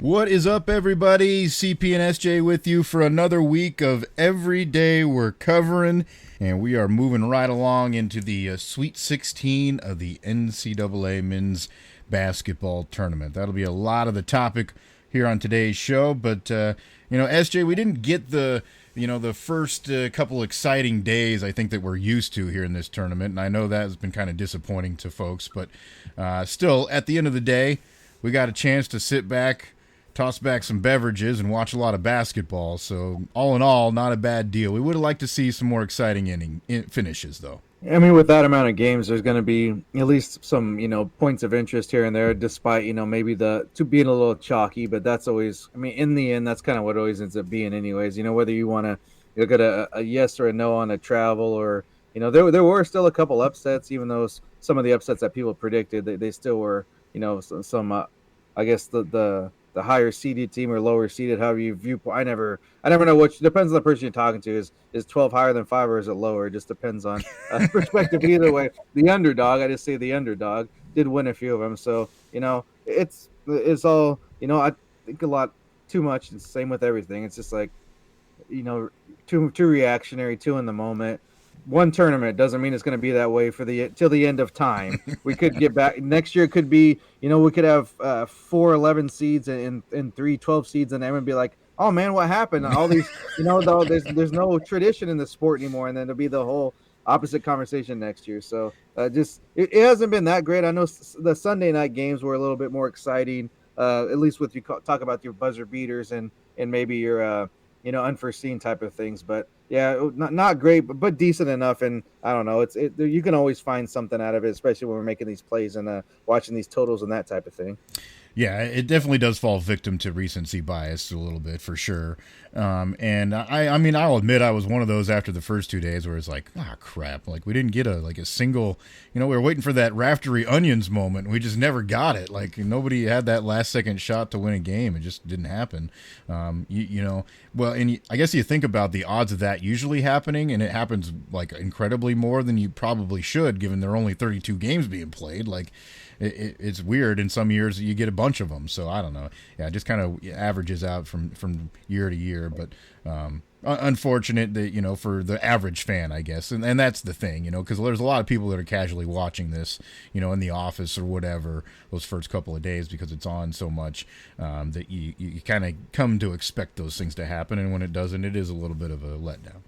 What is up, everybody? CP and SJ with you for another week of Every Day We're Covering, and we are moving right along into the Sweet 16 of the NCAA Men's Basketball Tournament. That'll be a lot of the topic here on today's show, but, SJ, we didn't get the first couple exciting days I think that we're used to here in this tournament, and I know that has been kind of disappointing to folks, but still, at the end of the day, we got a chance to sit back, toss back some beverages, and watch a lot of basketball. So, all in all, not a bad deal. We would have liked to see some more exciting finishes, though. I mean, with that amount of games, there's going to be at least some, points of interest here and there, despite, maybe to being a little chalky. But that's always, I mean, in the end, that's kind of what it always ends up being anyways. Whether you want to look at a yes or a no on a travel or, there were still a couple upsets, even though some of the upsets that people predicted, they still were, some I guess the higher seeded team or lower seeded, however you view. I never know which. Depends on the person you're talking to. Is 12 higher than 5 or is it lower? It just depends on perspective. Either way, the underdog. I just say the underdog did win a few of them. So it's all I think a lot too much. It's the same with everything. It's just like too reactionary, too in the moment. One tournament doesn't mean it's going to be that way for till the end of time. We could get back next year. It could be, we could have 4 11 seeds and 3 12 seeds, and everyone be like, "Oh man, what happened?" All these, though there's no tradition in the sport anymore, and then there'll be the whole opposite conversation next year. So it hasn't been that great. I know the Sunday night games were a little bit more exciting, at least with you talk about your buzzer beaters and maybe your unforeseen type of things, but. Yeah, not great, but decent enough, and I don't know. You can always find something out of it, especially when we're making these plays and watching these totals and that type of thing. Yeah, it definitely does fall victim to recency bias a little bit for sure. And I mean, I'll admit I was one of those after the first 2 days where it's like, crap, like we didn't get a single, we were waiting for that raftery onions moment. And we just never got it. Like nobody had that last second shot to win a game. It just didn't happen. Well, and I guess you think about the odds of that usually happening, and it happens like incredibly more than you probably should, given there are only 32 games being played. Like, it's weird. In some years you get a bunch of them, so I don't know. Yeah, it just kind of averages out from year to year, but unfortunate that for the average fan, I guess, and that's the thing, because there's a lot of people that are casually watching this, in the office or whatever those first couple of days because it's on so much that you kind of come to expect those things to happen, and when it doesn't, it is a little bit of a letdown.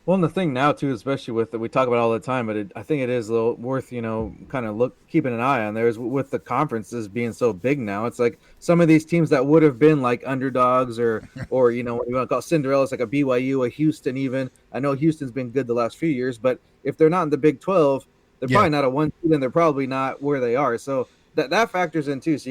Well, and the thing now too, especially with we talk about it all the time, but I think it is a little worth kind of keeping an eye on. There is with the conferences being so big now. It's like some of these teams that would have been like underdogs or what you want to call Cinderellas, like a BYU, a Houston. Even I know Houston's been good the last few years, but if they're not in the Big 12, they're probably not a 1 seed, and they're probably not where they are. So that factors in too. So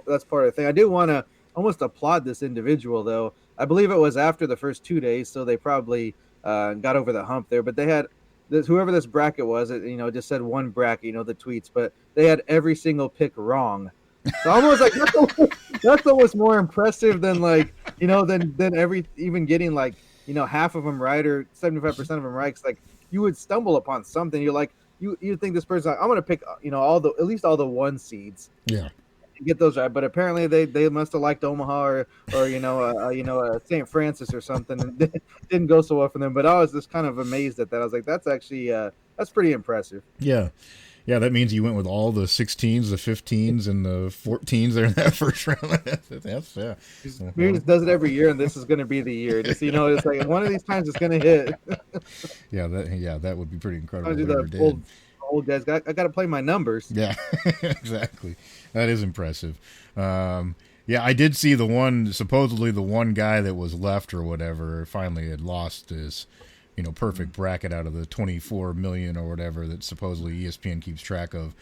that's part of the thing. I do want to almost applaud this individual though. I believe it was after the first 2 days, so they probably. Got over the hump there, but they had whoever this bracket was, it just said one bracket, the tweets, but they had every single pick wrong. So almost like that's almost more impressive than than even getting half of them right or 75% of them right. 'Cause like you would stumble upon something. You're like you think this person's like, I'm gonna pick at least all the 1 seeds. Yeah. Get those right, but apparently they must have liked Omaha or St. Francis or something, and didn't go so well for them. But I was just kind of amazed at that. I was like, that's actually that's pretty impressive. Yeah, that means you went with all the 16s, the 15s, and the 14s there in that first round. That's yeah. He just does it every year, and this is going to be the year. Just it's like one of these times it's going to hit. that would be pretty incredible. I do that old guys. I got to play my numbers. Yeah, exactly. That is impressive. I did see supposedly the one guy that was left or whatever finally had lost his, perfect bracket out of the 24 million or whatever that supposedly ESPN keeps track of.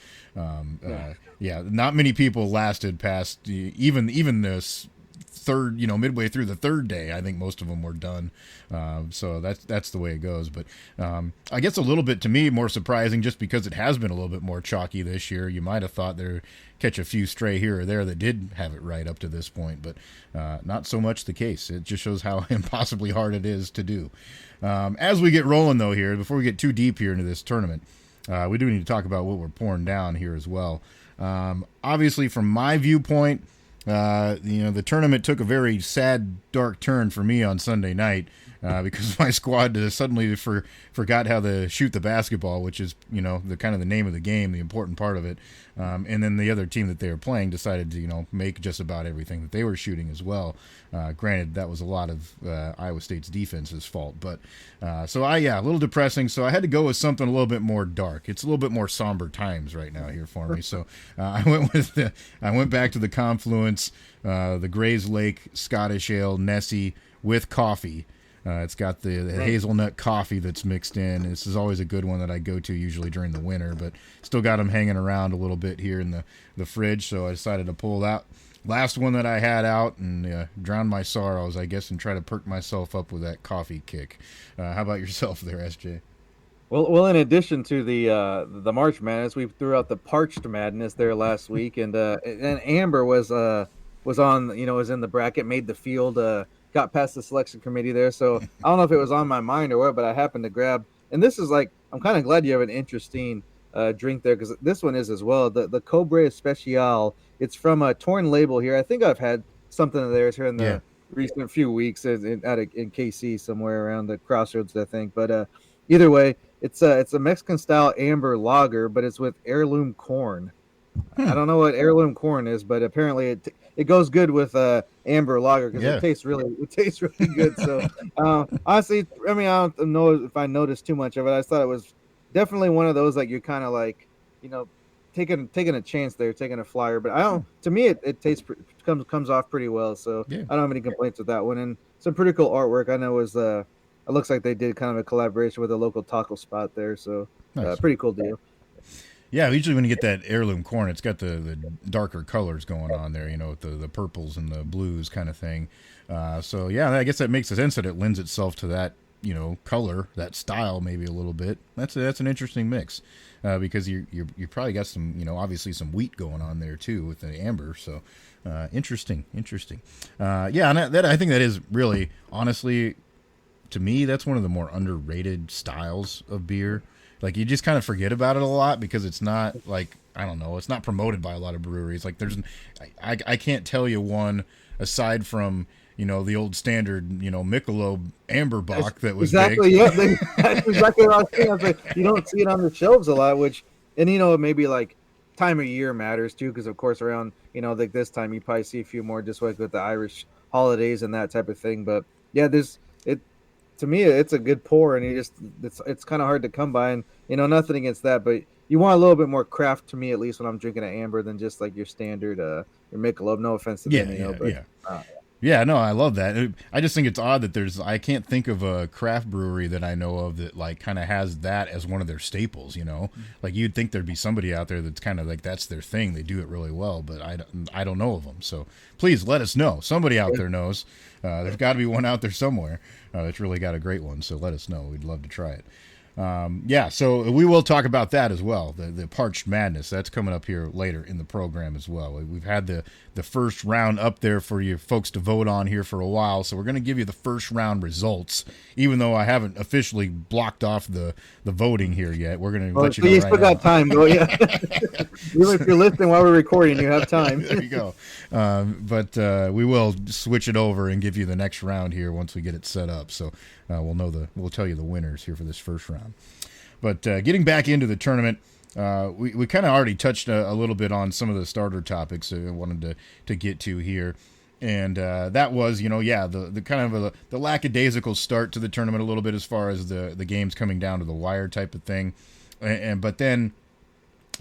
Not many people lasted past even this third, midway through the third day. I think most of them were done. So that's the way it goes. But I guess a little bit to me more surprising just because it has been a little bit more chalky this year. You might have thought there catch a few stray here or there that did have it right up to this point, but not so much the case. It just shows how impossibly hard it is to do. As we get rolling though here, before we get too deep here into this tournament, we do need to talk about what we're pouring down here as well. Obviously from my viewpoint, The tournament took a very sad, dark turn for me on Sunday night because my squad suddenly forgot how to shoot the basketball, which is the kind of the name of the game, the important part of it. And then the other team that they were playing decided to make just about everything that they were shooting as well. Granted, that was a lot of Iowa State's defense's fault, but a little depressing. So I had to go with something a little bit more dark. It's a little bit more somber times right now here for me. So I went back to the Confluence, the Grays Lake Scottish Ale Nessie with coffee. It's got the hazelnut coffee that's mixed in. This is always a good one that I go to usually during the winter, but still got them hanging around a little bit here in the fridge, so I decided to pull that last one that I had out and drown my sorrows, I guess, and try to perk myself up with that coffee kick. How about yourself there, SJ? Well, in addition to the March Madness, we threw out the Parched Madness there last week, and Amber was on, was in the bracket, made the field, got past the selection committee there. So I don't know if it was on my mind or what, but I happened to grab. And this is like, I'm kind of glad you have an interesting drink there, because this one is as well, the Cobra Especial. It's from a Torn Label here. I think I've had something of theirs here in the recent few weeks in KC somewhere around the crossroads, I think. But either way, it's a Mexican style amber lager, but it's with heirloom corn. I don't know what heirloom corn is, but apparently it goes good with amber lager because it tastes really good. So honestly, I mean, I don't know if I noticed too much of it. I just thought it was definitely one of those, like, you're kind of like, taking a chance there, taking a flyer. But I don't. To me, it tastes comes off pretty well. So I don't have any complaints with that one. And some pretty cool artwork. I know it looks like they did kind of a collaboration with a local taco spot there. So nice. Pretty cool deal. Yeah, usually when you get that heirloom corn, it's got the darker colors going on there, with the purples and the blues kind of thing. So yeah, I guess that makes sense that it lends itself to that, color, that style maybe a little bit. That's an interesting mix because you probably got some, obviously some wheat going on there too with the amber. So interesting. Yeah, and that I think that is really, honestly, to me, that's one of the more underrated styles of beer. Like, you just kind of forget about it a lot because it's not, like, I don't know, it's not promoted by a lot of breweries. Like, I can't tell you one aside from, the old standard, Michelob Amber Bock that was exactly big. Yeah, that's exactly what I was saying. I was like, you don't see it on the shelves a lot, which, and maybe like time of year matters too, because of course around like this time you probably see a few more just like with the Irish holidays and that type of thing. But yeah, to me, it's a good pour, and it's kind of hard to come by. And nothing against that, but you want a little bit more craft, to me at least, when I'm drinking an amber than just like your standard your Michelob. No offense to them, Yeah, no, I love that. I just think it's odd that I can't think of a craft brewery that I know of that like kind of has that as one of their staples. Like you'd think there'd be somebody out there that's kind of like that's their thing. They do it really well, but I don't know of them. So please let us know. Somebody out there knows. There's got to be one out there somewhere that's really got a great one. So let us know. We'd love to try it. So we will talk about that as well. The Parched Madness, that's coming up here later in the program as well. We've had the first round up there for you folks to vote on here for a while, so we're going to give you the first round results, even though I haven't officially blocked off the voting here yet. We're going to let you know. You right still got time, though. Yeah. Even if you're listening while we're recording, you have time. There you go. But we will switch it over and give you the next round here once we get it set up. So we'll tell you the winners here for this first round. But getting back into the tournament, we kind of already touched a little bit on some of the starter topics that I wanted to get to here. And that was, the kind of the lackadaisical start to the tournament a little bit as far as the games coming down to the wire type of thing. But then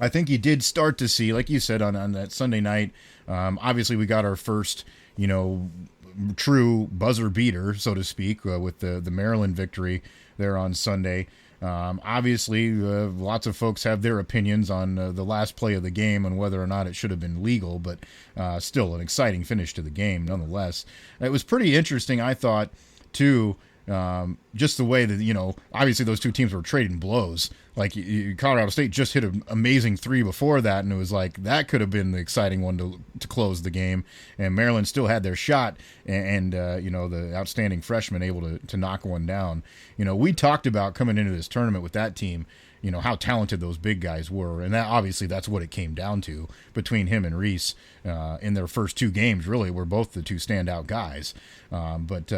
I think you did start to see, like you said, on that Sunday night, obviously we got our first, true buzzer beater, so to speak, with the Maryland victory there on Sunday. Obviously, lots of folks have their opinions on the last play of the game and whether or not it should have been legal, but still an exciting finish to the game nonetheless. It was pretty interesting, I thought, too, just the way that, obviously those two teams were trading blows. Like Colorado State just hit an amazing three before that, and it was like that could have been the exciting one to close the game. And Maryland still had their shot, and the outstanding freshman able to knock one down. We talked about coming into this tournament with that team, how talented those big guys were, and that obviously that's what it came down to between him and Reese in their first two games. Really, were both the two standout guys. But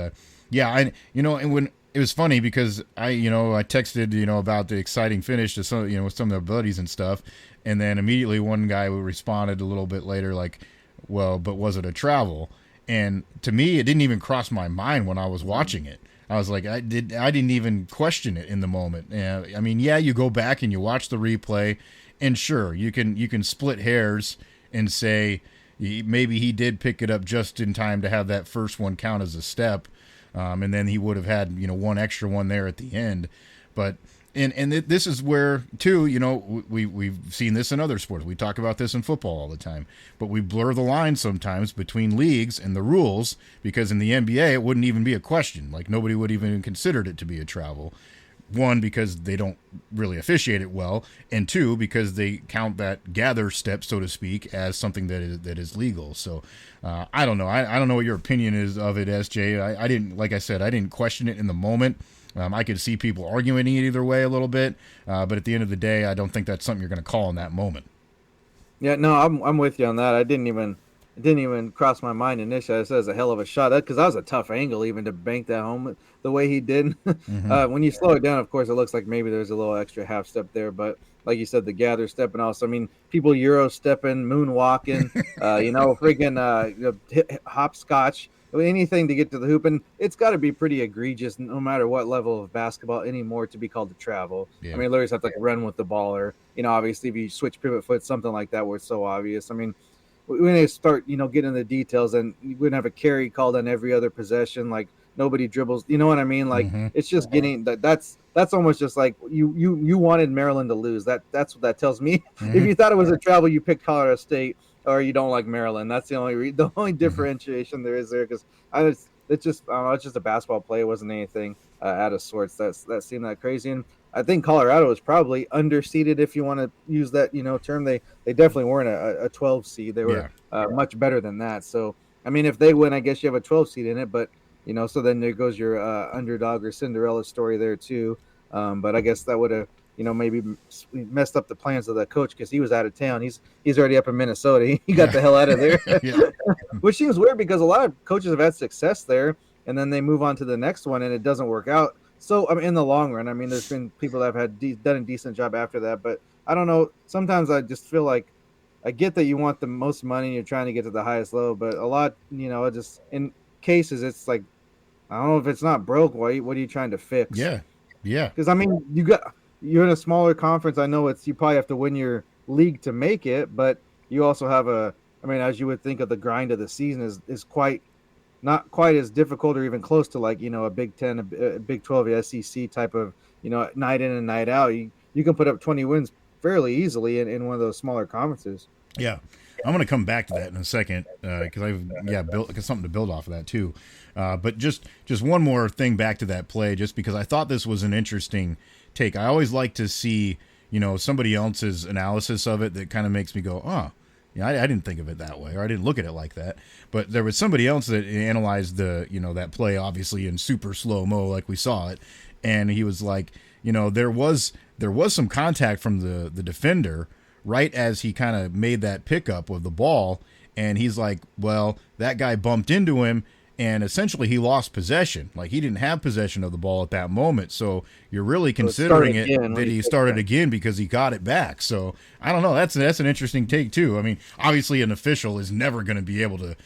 yeah, and when it was funny because I texted about the exciting finish to some with some of their buddies and stuff, and then immediately one guy responded a little bit later like, well, but was it a travel? And to me, it didn't even cross my mind when I was watching it. I was like, I didn't even question it in the moment. I mean, yeah, you go back and you watch the replay, and sure, you can split hairs and say maybe he did pick it up just in time to have that first one count as a step, and then he would have had one extra one there at the end. But this is where too, we've seen this in other sports. We talk about this in football all the time, but we blur the line sometimes between leagues and the rules, because in the NBA it wouldn't even be a question. Like nobody would even considered it to be a travel. One, because they don't really officiate it well, and two, because they count that gather step, so to speak, as something that is legal. So I don't know. I don't know what your opinion is of it, SJ. I didn't, like I said, I didn't question it in the moment. I could see people arguing it either way a little bit, but at the end of the day, I don't think that's something you're going to call in that moment. Yeah, no, I'm with you on that. It didn't even cross my mind initially. I said it was a hell of a shot, because that was a tough angle even to bank that home the way he did. Mm-hmm. When you slow it down, of course, it looks like maybe there's a little extra half step there, but like you said, the gather step, and also, I mean, people Euro stepping, moonwalking, freaking hopscotch, anything to get to the hoop, and it's got to be pretty egregious, no matter what level of basketball anymore, to be called a travel. Yeah. I mean, literally have to run with the ball, or obviously if you switch pivot foot, something like that, where it's so obvious. I mean, when they start, getting the details, and you wouldn't have a carry called on every other possession, like nobody dribbles. You know what I mean? Like Mm-hmm. it's just getting that's almost just like you wanted Maryland to lose. That's what that tells me. Mm-hmm. If you thought it was a travel, you picked Colorado State, or you don't like Maryland. That's the only differentiation there is there, because it's just I don't know, it's just a basketball play. It wasn't anything out of sorts. That seemed that crazy. And I think Colorado was probably underseeded, if you want to use that term. They definitely weren't a 12 seed. They were much better than that. So I mean, if they win, I guess you have a 12 seed in it. But so then there goes your underdog or Cinderella story there too. But I guess that would have maybe messed up the plans of the coach, because he was out of town. He's already up in Minnesota. He got the hell out of there, which seems weird, because a lot of coaches have had success there, and then they move on to the next one and it doesn't work out. So I mean, in the long run, I mean, there's been people that have done a decent job after that, but I don't know. Sometimes I just feel like I get that you want the most money and you're trying to get to the highest level, but a lot, just in cases, it's like, I don't know, if it's not broke, what are you trying to fix? Yeah. Because I mean, you're in a smaller conference. I know you probably have to win your league to make it, but you also have I mean, as you would think, of the grind of the season is quite not quite as difficult, or even close to, like, a Big 10, a Big 12, a SEC type of, night in and night out. You can put up 20 wins fairly easily in one of those smaller conferences. Yeah, I'm going to come back to that in a second, because I've built something to build off of that too. But just one more thing back to that play, just because I thought this was an interesting take. I always like to see somebody else's analysis of it that kind of makes me go, oh, yeah, I didn't think of it that way, or I didn't look at it like that. But there was somebody else that analyzed that play, obviously in super slow mo, like we saw it, and he was like, there was some contact from the defender right as he kind of made that pickup of the ball, and he's like, well, that guy bumped into him, and essentially he lost possession. Like, he didn't have possession of the ball at that moment, so you're really considering it that he started again because he got it back. So I don't know, that's an interesting take too. I mean, obviously an official is never going to be able to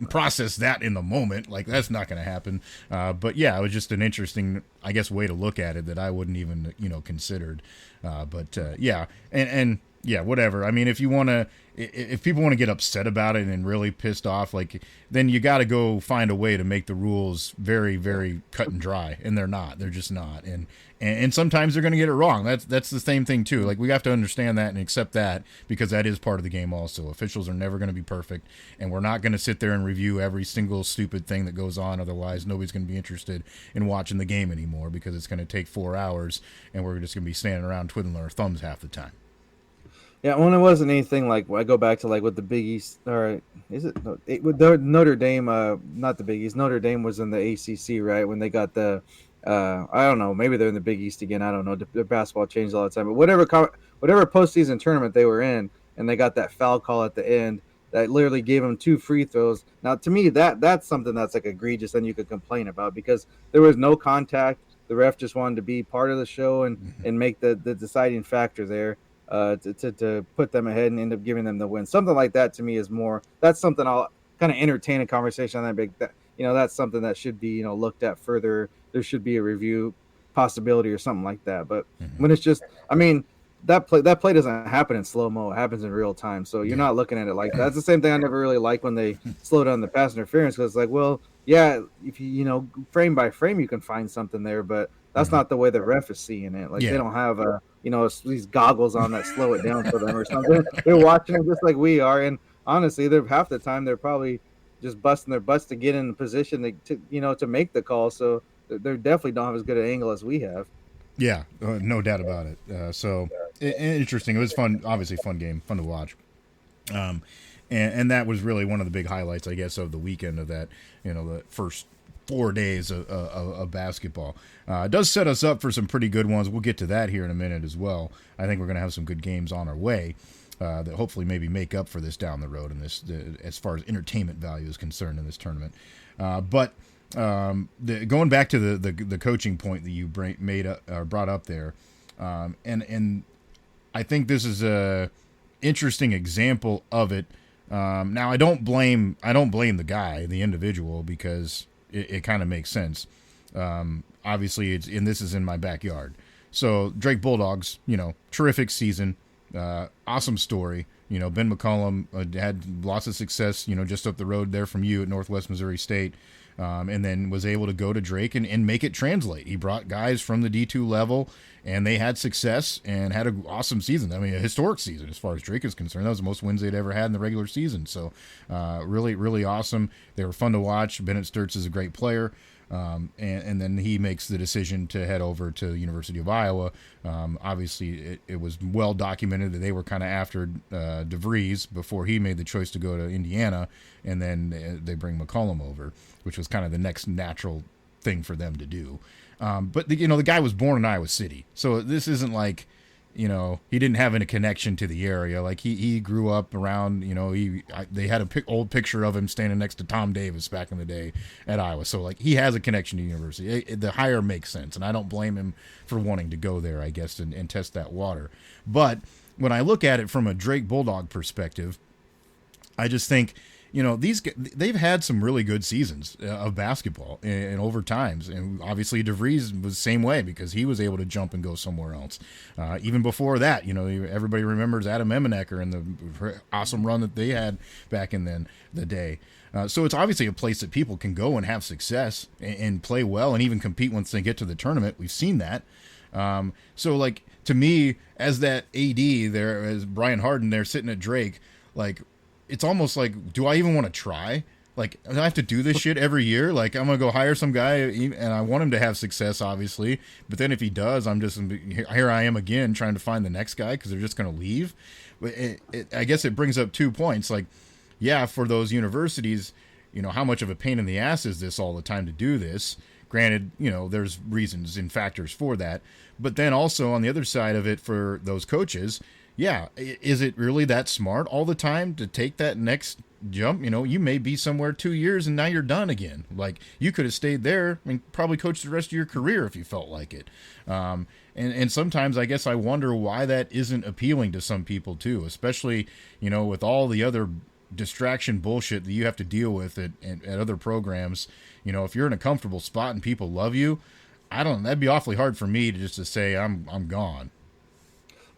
process that in the moment. Like, that's not going to happen. But yeah, it was just an interesting, I guess, way to look at it that I wouldn't even, considered. But yeah, and yeah, whatever. I mean, if people want to get upset about it and really pissed off, like, then you got to go find a way to make the rules very, very cut and dry. And they're just not. And sometimes they're going to get it wrong. That's the same thing too. Like, we have to understand that and accept that, because that is part of the game also. Officials are never going to be perfect, and we're not going to sit there and review every single stupid thing that goes on. Otherwise, nobody's going to be interested in watching the game anymore, because it's going to take 4 hours and we're just going to be standing around twiddling our thumbs half the time. Yeah, when it wasn't anything like, I go back to like with the Big East, or is with Notre Dame? Not the Big East. Notre Dame was in the ACC, right? When they got the I don't know. Maybe they're in the Big East again. I don't know. Their basketball changed all the time. But whatever postseason tournament they were in, and they got that foul call at the end that literally gave them 2 free throws. Now, to me, that's something that's like egregious, and you could complain about because there was no contact. The ref just wanted to be part of the show and make the deciding factor there. To put them ahead and end up giving them the win. Something like that to me is more. That's something I'll kind of entertain a conversation on that big. That's something that should be looked at further. There should be a review possibility or something like that. But Mm-hmm. when it's just, I mean, that play doesn't happen in slow mo. It happens in real time. So you're Yeah. not looking at it like that. That's the same thing I never really like when they slow down the pass interference because it's like, well, yeah, if frame by frame you can find something there, but that's Mm-hmm. not the way the ref is seeing it. Like they Yeah. don't have these goggles on that slow it down for them or something. They're watching it just like we are, and honestly, they're half the time they're probably just busting their butts to get in the position to make the call. So they definitely don't have as good an angle as we have. Yeah. No doubt about it. Interesting. It was fun. Obviously, fun game. Fun to watch. Um, and that was really one of the big highlights, I guess, of the weekend of that. The first 4 days of basketball. It does set us up for some pretty good ones. We'll get to that here in a minute as well. I think we're going to have some good games on our way that hopefully maybe make up for this down the road in as far as entertainment value is concerned in this tournament. But going back to the coaching point that you brought up there, and I think this is a interesting example of it. Now I don't blame the guy, the individual, because it kind of makes sense. Obviously, this is in my backyard. So Drake Bulldogs, terrific season, awesome story. Ben McCollum had lots of success, just up the road there from you at Northwest Missouri State. And then was able to go to Drake and make it translate. He brought guys from the D2 level, and they had success and had an awesome season. I mean, a historic season as far as Drake is concerned. That was the most wins they'd ever had in the regular season. So really, really awesome. They were fun to watch. Bennett Sturts is a great player. And then he makes the decision to head over to the University of Iowa. Obviously, it was well documented that they were kind of after DeVries before he made the choice to go to Indiana, and then they bring McCollum over, which was kind of the next natural thing for them to do. But the guy was born in Iowa City, so this isn't like he didn't have any connection to the area. Like he grew up around, they had old picture of him standing next to Tom Davis back in the day at Iowa. So like he has a connection to university. The hire makes sense, and I don't blame him for wanting to go there, I guess, and test that water. But when I look at it from a Drake Bulldog perspective, I just think they've had some really good seasons of basketball and over times, and obviously DeVries was the same way because he was able to jump and go somewhere else. Even before that, everybody remembers Adam Emenecker and the awesome run that they had back in the day. So it's obviously a place that people can go and have success and play well and even compete once they get to the tournament. We've seen that. So like to me, as that AD there, as Brian Harden there sitting at Drake, like it's almost like, do I even want to try? Like, I have to do this shit every year. Like, I'm gonna go hire some guy, and I want him to have success, obviously. But then if he does, here I am again trying to find the next guy because they're just gonna leave. But I guess it brings up 2 points. Like, yeah, for those universities, how much of a pain in the ass is this all the time to do this? Granted, there's reasons and factors for that. But then also on the other side of it for those coaches, yeah, is it really that smart all the time to take that next jump? You may be somewhere 2 years and now you're done again. Like you could have stayed there and probably coached the rest of your career if you felt like it. And sometimes I guess I wonder why that isn't appealing to some people too, especially, with all the other distraction bullshit that you have to deal with at other programs. If you're in a comfortable spot and people love you, that'd be awfully hard for me to say I'm gone.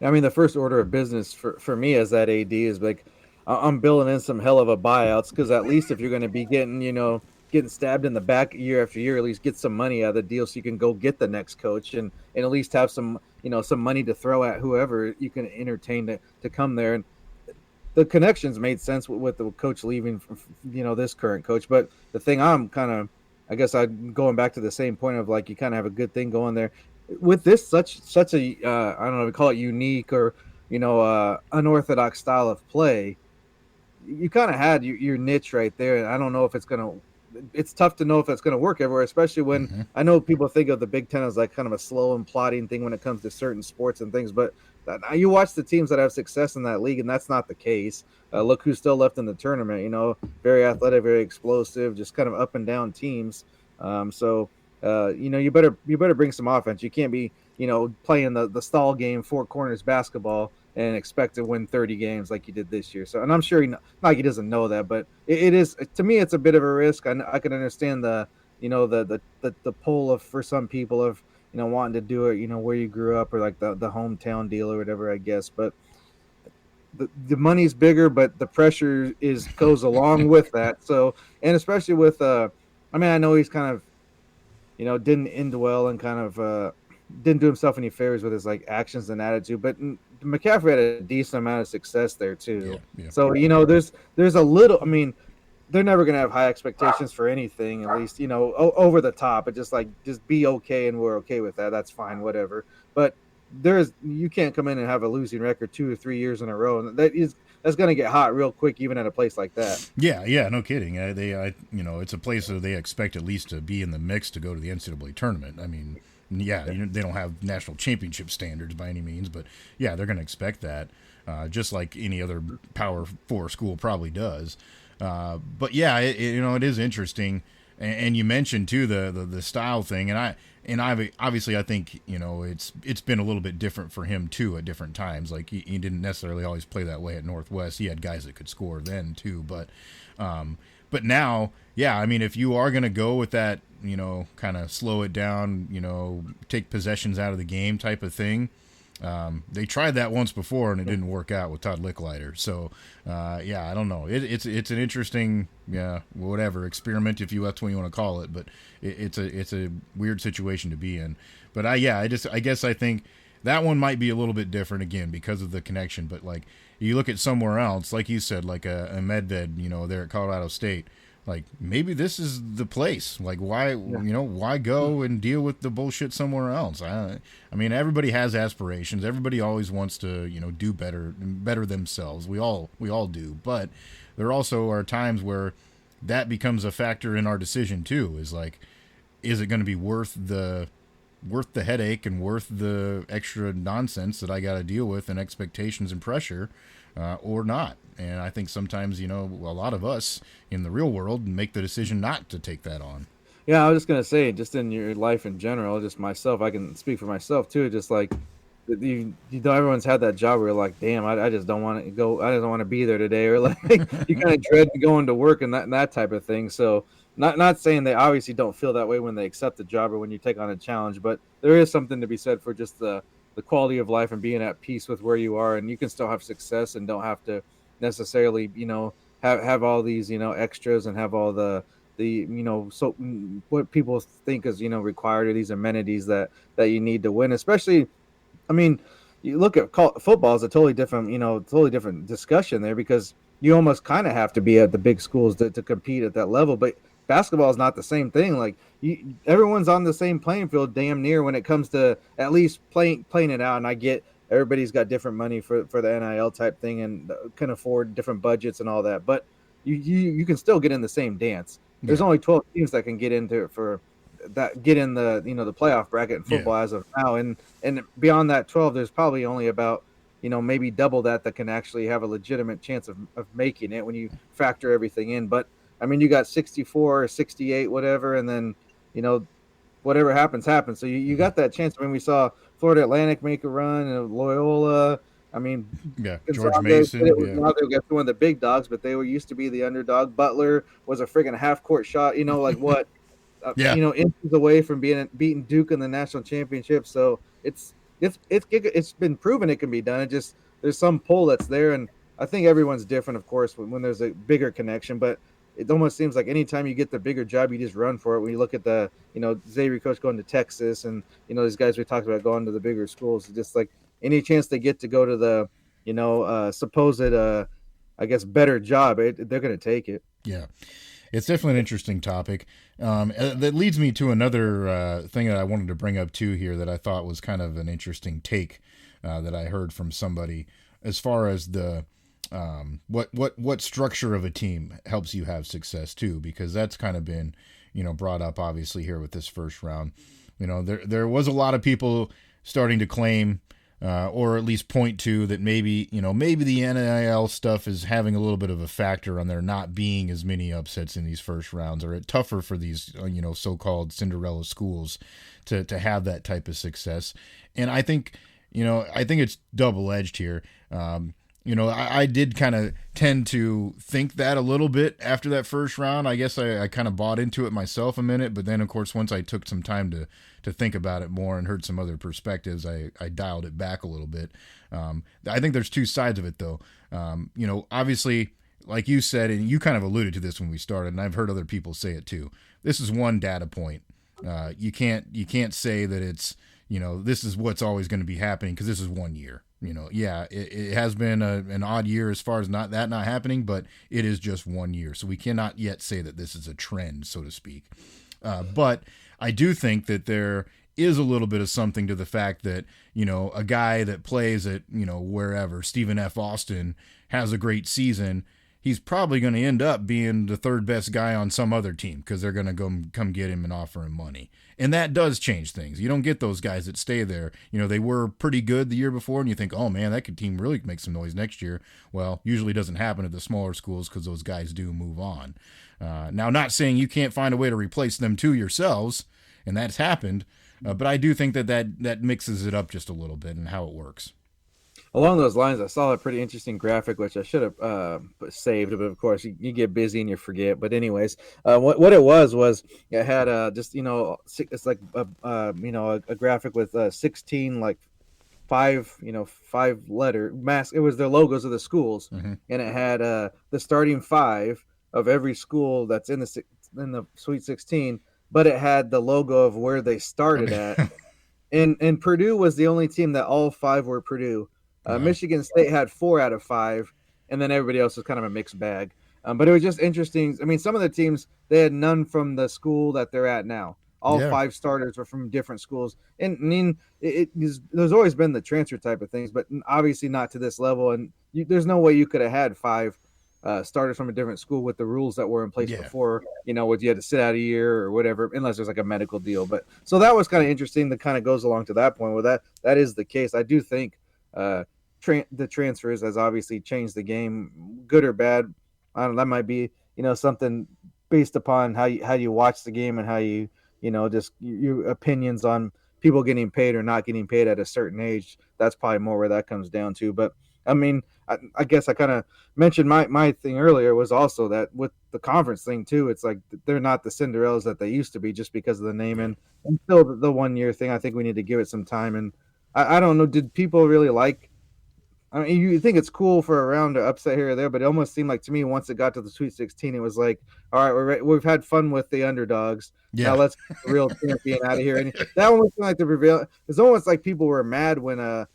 I mean, the first order of business for me as that AD is like, I'm building in some hell of a buyouts because at least if you're going to be getting stabbed in the back year after year, at least get some money out of the deal so you can go get the next coach and at least have some money to throw at whoever you can entertain to come there. And the connections made sense with the coach leaving, this current coach. But the thing I'm kind of, I guess I'm going back to the same point of like, you kind of have a good thing going there with this such a I don't know, we call it unique or unorthodox style of play. You kind of had your niche right there. I don't know if it's going to it's tough to know if that's going to work everywhere, especially when Hmm. I know people think of the Big Ten as like kind of a slow and plodding thing when it comes to certain sports and things. But you watch the teams that have success in that league, and that's not the case. Look who's still left in the tournament. Very athletic, very explosive, just kind of up and down teams. You better bring some offense. You can't be playing the stall game, four corners basketball and expect to win 30 games like you did this year. So, and I'm sure like he doesn't know that, but it is to me, it's a bit of a risk. I can understand the pull of for some people of wanting to do it, where you grew up or like the hometown deal or whatever, I guess. But the money's bigger, but the pressure is goes along with that. So, and especially with I mean, I know he's kind of didn't end well and kind of didn't do himself any favors with his like actions and attitude. But McCaffrey had a decent amount of success there Yeah, too. yeah, So there's a little. I mean, they're never going to have high expectations for anything, at least over the top. But just be okay, and we're okay with that. That's fine, whatever. But you can't come in and have a losing record 2 or 3 years in a row, and that's going to get hot real quick, even at a place like that. yeah, yeah. No kidding. It's a place that they expect at least to be in the mix to go to the NCAA tournament. I mean, yeah, they don't have national championship standards by any means, but yeah, they're going to expect that, just like any other Power Four school probably does. But yeah, it is interesting, and you mentioned too the style thing, and I obviously I think it's been a little bit different for him too at different times. Like he didn't necessarily always play that way at Northwest. He had guys that could score then too, but now, yeah, I mean, if you are going to go with that, kind of slow it down, take possessions out of the game type of thing. They tried that once before and it didn't work out with Todd Licklider. So, yeah, I don't know. It's an interesting, yeah, whatever experiment if that's what you want to call it. But it's a weird situation to be in. But I guess I think that one might be a little bit different again because of the connection. But like you look at somewhere else, like you said, like a Medved, there at Colorado State. Like maybe this is the place. Like why go and deal with the bullshit somewhere else? I mean everybody has aspirations. Everybody always wants to do better themselves. We all do. But there also are times where that becomes a factor in our decision too. Is like, is it going to be worth the headache and worth the extra nonsense that I got to deal with and expectations and pressure, or not? And I think sometimes, a lot of us in the real world make the decision not to take that on. Yeah, I was just gonna say, just in your life in general, just myself, I can speak for myself too. Just like everyone's had that job where you're like, damn, I just don't want to go, I just don't want to be there today, or like you kind of dread going to work and that type of thing. So, not saying they obviously don't feel that way when they accept the job or when you take on a challenge, but there is something to be said for just the quality of life and being at peace with where you are, and you can still have success and don't have to necessarily have all these extras and have all the so what people think is required, or these amenities that you need to win. Especially, I mean, you look at football is a totally different discussion there, because you almost kind of have to be at the big schools to compete at that level. But basketball is not the same thing. Like everyone's on the same playing field, damn near, when it comes to at least playing it out. And I get everybody's got different money for the NIL type thing and can afford different budgets and all that, but you can still get in the same dance. There's Yeah, only 12 teams that can get into for that get in the playoff bracket in yeah, football as of now, and beyond that 12, there's probably only about maybe double that can actually have a legitimate chance of making it when you factor everything in. But I mean, you got 64 or 68, whatever, and then you know whatever happens. So you got that chance. I mean, we saw Florida Atlantic make a run and Loyola. I mean, yeah. George Gonzaga did Mason, it with yeah, now they got one of the big dogs, but they were used to be the underdog. Butler was a friggin' half court shot, like what, yeah, inches away from beating Duke in the national championship. So it's been proven it can be done. It just there's some pull that's there, and I think everyone's different, of course, when there's a bigger connection. But it almost seems like anytime you get the bigger job, you just run for it. When you look at the Xavier coach going to Texas, and these guys we talked about going to the bigger schools, just like any chance they get to go to the supposed I guess better job, they're going to take it. yeah. It's definitely an interesting topic. That leads me to another thing that I wanted to bring up too here that I thought was kind of an interesting take that I heard from somebody as far as the what structure of a team helps you have success too, because that's kind of been, brought up obviously here with this first round. There was a lot of people starting to claim, or at least point to that maybe the NIL stuff is having a little bit of a factor on there not being as many upsets in these first rounds, or tougher for these so-called Cinderella schools to have that type of success. And I think it's double-edged here. I did kind of tend to think that a little bit after that first round. I guess I kind of bought into it myself a minute, but then of course once I took some time to think about it more and heard some other perspectives, I dialed it back a little bit. I think there's two sides of it though. Obviously, like you said, and you kind of alluded to this when we started, and I've heard other people say it too. This is one data point. You can't say that it's this is what's always going to be happening, because this is 1 year. It has been an odd year as far as not happening, but it is just 1 year. So we cannot yet say that this is a trend, so to speak. But I do think that there is a little bit of something to the fact that, a guy that plays at, wherever, Stephen F. Austin, has a great season. He's probably going to end up being the third best guy on some other team, because they're going to come get him and offer him money. And that does change things. You don't get those guys that stay there. They were pretty good the year before, and you think, oh man, that team really make some noise next year. Well, usually doesn't happen at the smaller schools, because those guys do move on. Now, not saying you can't find a way to replace them too yourselves, and that's happened, but I do think that mixes it up just a little bit and how it works. Along those lines, I saw a pretty interesting graphic, which I should have saved, but of course you get busy and you forget. But anyways, what it was it had just it's like a graphic with 16 like five letter mask. It was the logos of the schools, and it had the starting five of every school that's in the Sweet 16, but it had the logo of where they started at. And Purdue was the only team that all five were Purdue. Michigan State had 4 out of 5, and then everybody else was kind of a mixed bag. But it was just interesting. I mean, some of the teams, they had none from the school that they're at now. All 5 starters were from different schools. And I mean, there's always been the transfer type of things, but obviously not to this level. And there's no way you could have had 5 starters from a different school with the rules that were in place before, with you had to sit out a year or whatever, unless there's like a medical deal. But so that was kind of interesting. That kind of goes along to that point where that is the case. I do think the transfers has obviously changed the game, good or bad. I don't know, that might be something based upon how you watch the game and how you just your opinions on people getting paid or not getting paid at a certain age. That's probably more where that comes down to. But I mean, I guess I kind of mentioned my thing earlier was also that with the conference thing too, it's like they're not the Cinderellas that they used to be just because of the name, and still the 1 year thing. I think we need to give it some time. And I don't know, did people really like? I mean, you think it's cool for a round to upset here or there, but it almost seemed like to me once it got to the Sweet 16, it was like, all right, we've had fun with the underdogs. Yeah. Now let's get the real champion out of here. And that almost seemed like the reveal. It's almost like people were mad when an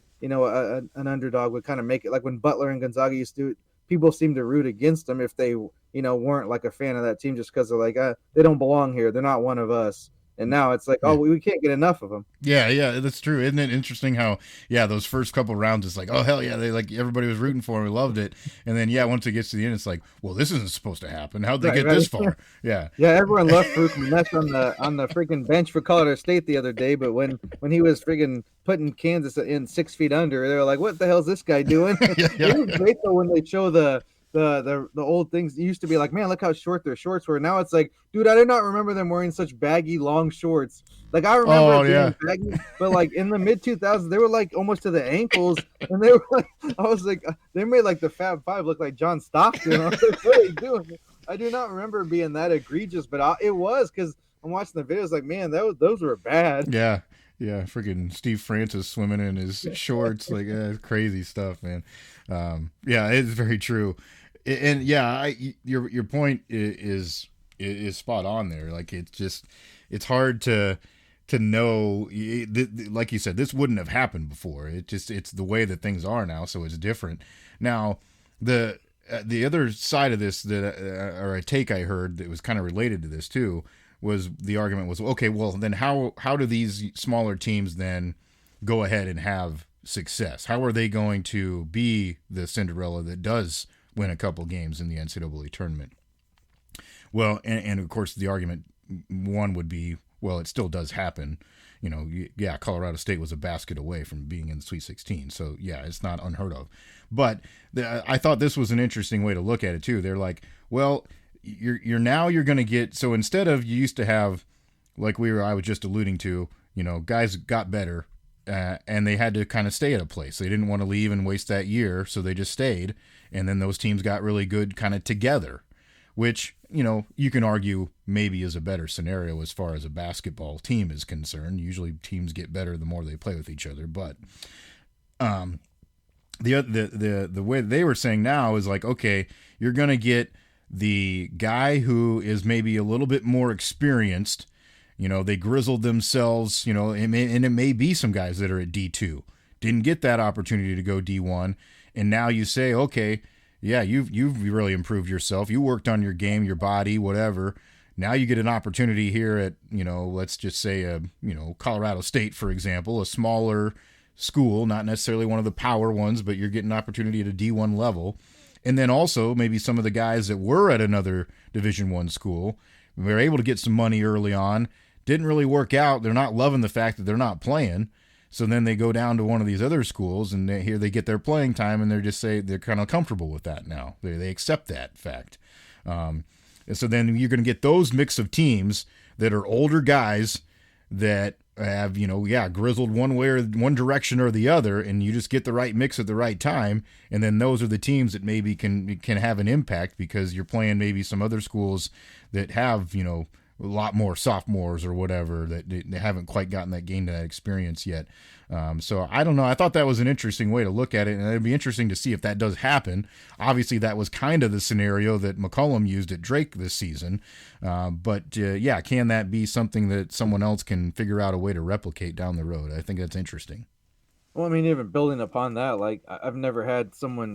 underdog would kind of make it, like when Butler and Gonzaga used to do it. People seem to root against them if they weren't like a fan of that team just because they're like they don't belong here. They're not one of us. And now it's like, we can't get enough of them. Yeah, that's true. Isn't it interesting how, those first couple rounds, it's like, oh, hell yeah, they like everybody was rooting for them. We loved it. And then, once it gets to the end, it's like, well, this isn't supposed to happen. How'd they get this far? Yeah. Yeah, everyone loved Farouk Manesh on the freaking bench for Colorado State the other day. But when he was freaking putting Kansas in 6 feet under, they were like, what the hell's this guy doing? It was great, though, when they show the old things. It used to be like, man, look how short their shorts were. Now it's like, dude, I did not remember them wearing such baggy long shorts. Like I remember being baggy, but like in the mid 2000s, they were like almost to the ankles, and they were like, I was like, they made like the Fab Five look like John Stockton. I was like, what are you doing? I do not remember being that egregious, but it was because I'm watching the videos. Like, man, those were bad. Yeah, freaking Steve Francis swimming in his shorts, like crazy stuff, man. It's very true. And your point is spot on there. Like it's hard to know. Like you said, this wouldn't have happened before. It's the way that things are now, so it's different. Now the other side of this or a take I heard that was kind of related to this too was the argument was, okay, well then how do these smaller teams then go ahead and have success? How are they going to be the Cinderella that does win a couple games in the NCAA tournament? Well, and of course, the argument one would be, well, it still does happen. Yeah, Colorado State was a basket away from being in the Sweet 16. So, yeah, it's not unheard of. But I thought this was an interesting way to look at it, too. They're like, well, you're going to get, so instead of, you used to have, like I was just alluding to, guys got better and they had to kind of stay at a place. They didn't want to leave and waste that year, so they just stayed. And then those teams got really good kind of together, which, you can argue maybe is a better scenario as far as a basketball team is concerned. Usually teams get better the more they play with each other. But the way they were saying now is like, okay, you're going to get the guy who is maybe a little bit more experienced. They grizzled themselves, and it may be some guys that are at D2, didn't get that opportunity to go D1. And now you say, okay, yeah, you've really improved yourself. You worked on your game, your body, whatever. Now you get an opportunity here at, let's just say, Colorado State, for example, a smaller school, not necessarily one of the power ones, but you're getting an opportunity at a D1 level. And then also maybe some of the guys that were at another Division I school were able to get some money early on, didn't really work out. They're not loving the fact that they're not playing. So then they go down to one of these other schools, and here they get their playing time, and they're kind of comfortable with that now. They accept that fact. And so then you're going to get those mix of teams that are older guys that have, grizzled one way or one direction or the other, and you just get the right mix at the right time. And then those are the teams that maybe can have an impact because you're playing maybe some other schools that have, a lot more sophomores or whatever that they haven't quite gotten that experience yet. So I don't know. I thought that was an interesting way to look at it, and it'd be interesting to see if that does happen. Obviously, that was kind of the scenario that McCollum used at Drake this season. But can that be something that someone else can figure out a way to replicate down the road? I think that's interesting. Well, I mean, even building upon that, like I've never had someone,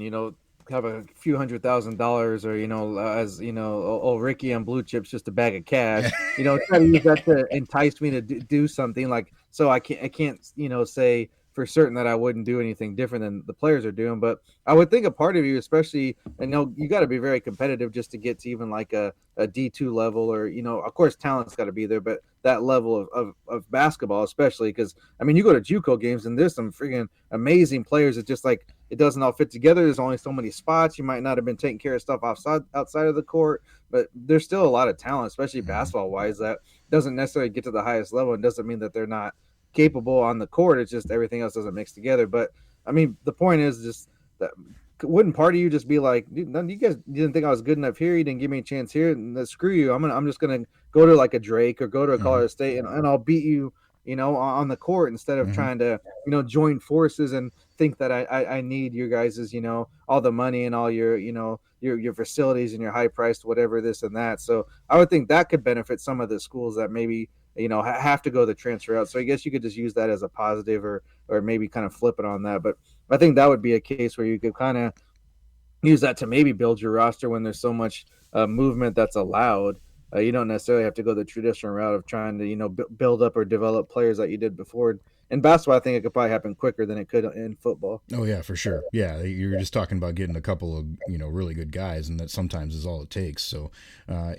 have a few $100,000 or as Ricky on Blue Chips, just a bag of cash, try to use that to entice me to do something. Like, so I can't say for certain that I wouldn't do anything different than the players are doing, but I would think a part of you, especially, you got to be very competitive just to get to even like a D2 level, or of course talent's got to be there, but that level of basketball, especially because you go to JUCO games and there's some freaking amazing players that just like it doesn't all fit together. There's only so many spots. You might not have been taking care of stuff outside of the court, but there's still a lot of talent, especially basketball wise, that doesn't necessarily get to the highest level, and doesn't mean that they're not capable on the court. It's just everything else doesn't mix together. But the point is just that wouldn't part of you just be like, dude, none of you guys didn't think I was good enough here, you didn't give me a chance here, and screw you, I'm just gonna go to like a Drake or go to a Colorado State, and I'll beat you on the court, instead of trying to join forces and think that I need your guys's all the money and all your your facilities and your high priced whatever this and that. So I would think that could benefit some of the schools that maybe have to go the transfer route. So I guess you could just use that as a positive, or maybe kind of flip it on that. But I think that would be a case where you could kind of use that to maybe build your roster when there's so much movement that's allowed. You don't necessarily have to go the traditional route of trying to build up or develop players like you did before. In basketball, I think it could probably happen quicker than it could in football. Oh yeah, for sure. Yeah, you're just talking about getting a couple of really good guys, and that sometimes is all it takes. So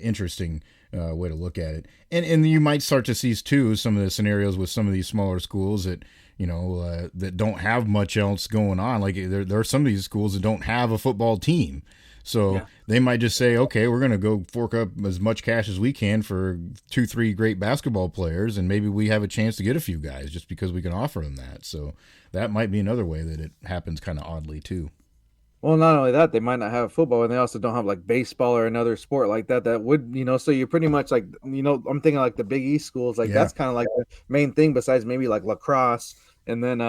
interesting way to look at it. And you might start to see too some of the scenarios with some of these smaller schools that that don't have much else going on. Like there are some of these schools that don't have a football team. So they might just say, okay, we're going to go fork up as much cash as we can for 2-3 great basketball players, and maybe we have a chance to get a few guys just because we can offer them that. So that might be another way that it happens kind of oddly too. Well, not only that, they might not have football, and they also don't have like baseball or another sport like that would, so you're pretty much like, I'm thinking like the Big East schools, like that's kind of like the main thing besides maybe like lacrosse. And then,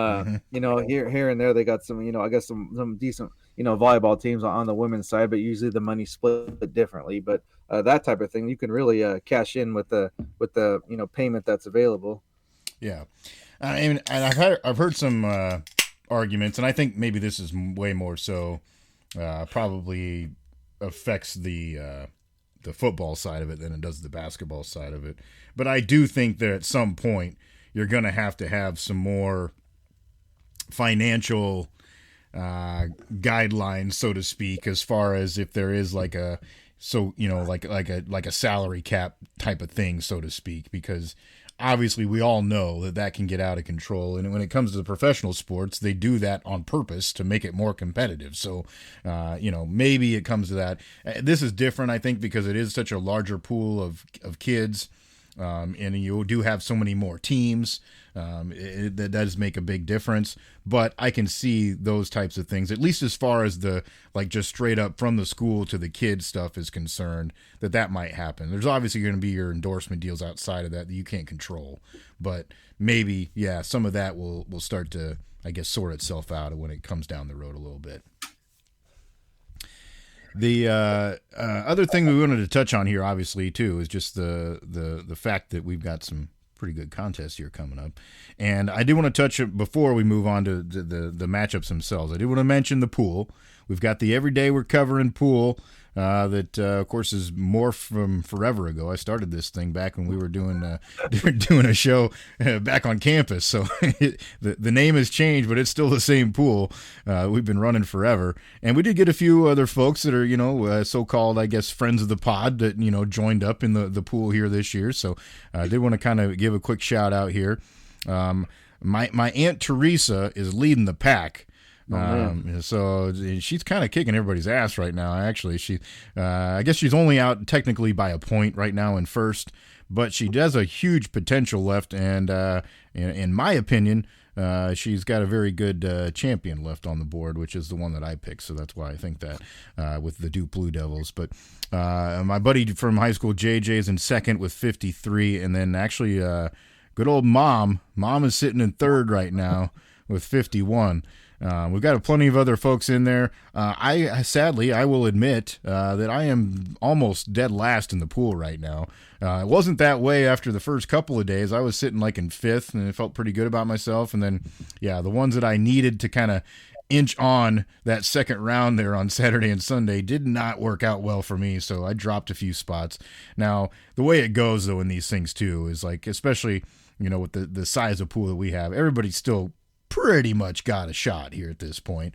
here and there, they got some, I guess some decent, volleyball teams on the women's side, but usually the money split differently. But that type of thing, you can really cash in with the payment that's available. Yeah, and I've heard some arguments, and I think maybe this is way more so probably affects the football side of it than it does the basketball side of it. But I do think that at some point you're going to have some more financial guidelines, so to speak, as far as if there is like a like a salary cap type of thing, so to speak, because obviously we all know that that can get out of control, and when it comes to the professional sports, they do that on purpose to make it more competitive. So maybe it comes to that. This is different, I think, because it is such a larger pool of kids, and you do have so many more teams. That does make a big difference, but I can see those types of things, at least as far as the like just straight up from the school to the kids stuff is concerned, that might happen. There's obviously going to be your endorsement deals outside of that you can't control, but maybe some of that will start to, I guess, sort itself out when it comes down the road a little bit. The other thing we wanted to touch on here, obviously, too, is just the fact that we've got some pretty good contests here coming up, and I do want to touch it before we move on to the matchups themselves. I do want to mention the pool. We've got the Everyday We're Covering pool. That of course is more from forever ago. I started this thing back when we were doing a show back on campus. So the name has changed, but it's still the same pool. We've been running forever, and we did get a few other folks that are so-called, I guess, friends of the pod that joined up in the pool here this year. So I did want to kind of give a quick shout out here. My Aunt Teresa is leading the pack. So she's kind of kicking everybody's ass right now. Actually, I guess she's only out technically by a point right now in first, but she does a huge potential left, and in my opinion, she's got a very good champion left on the board, which is the one that I picked. So that's why I think that with the Duke Blue Devils. But my buddy from high school, JJ, is in second with 53, and then actually good old Mom is sitting in third right now with 51. We've got plenty of other folks in there. I will admit that I am almost dead last in the pool right now. It wasn't that way after the first couple of days. I was sitting like in fifth, and I felt pretty good about myself. And then, the ones that I needed to kind of inch on that second round there on Saturday and Sunday did not work out well for me, so I dropped a few spots. Now, the way it goes, though, in these things, too, is like, especially, with the size of pool that we have, everybody's still pretty much got a shot here at this point.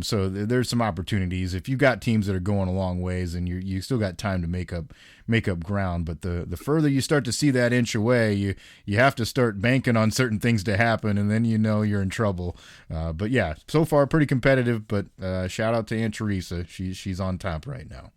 So there's some opportunities if you've got teams that are going a long ways, and you still got time to make up ground. But the further you start to see that inch away, you have to start banking on certain things to happen, and then you're in trouble. But so far pretty competitive. But shout out to Aunt Teresa, she's on top right now.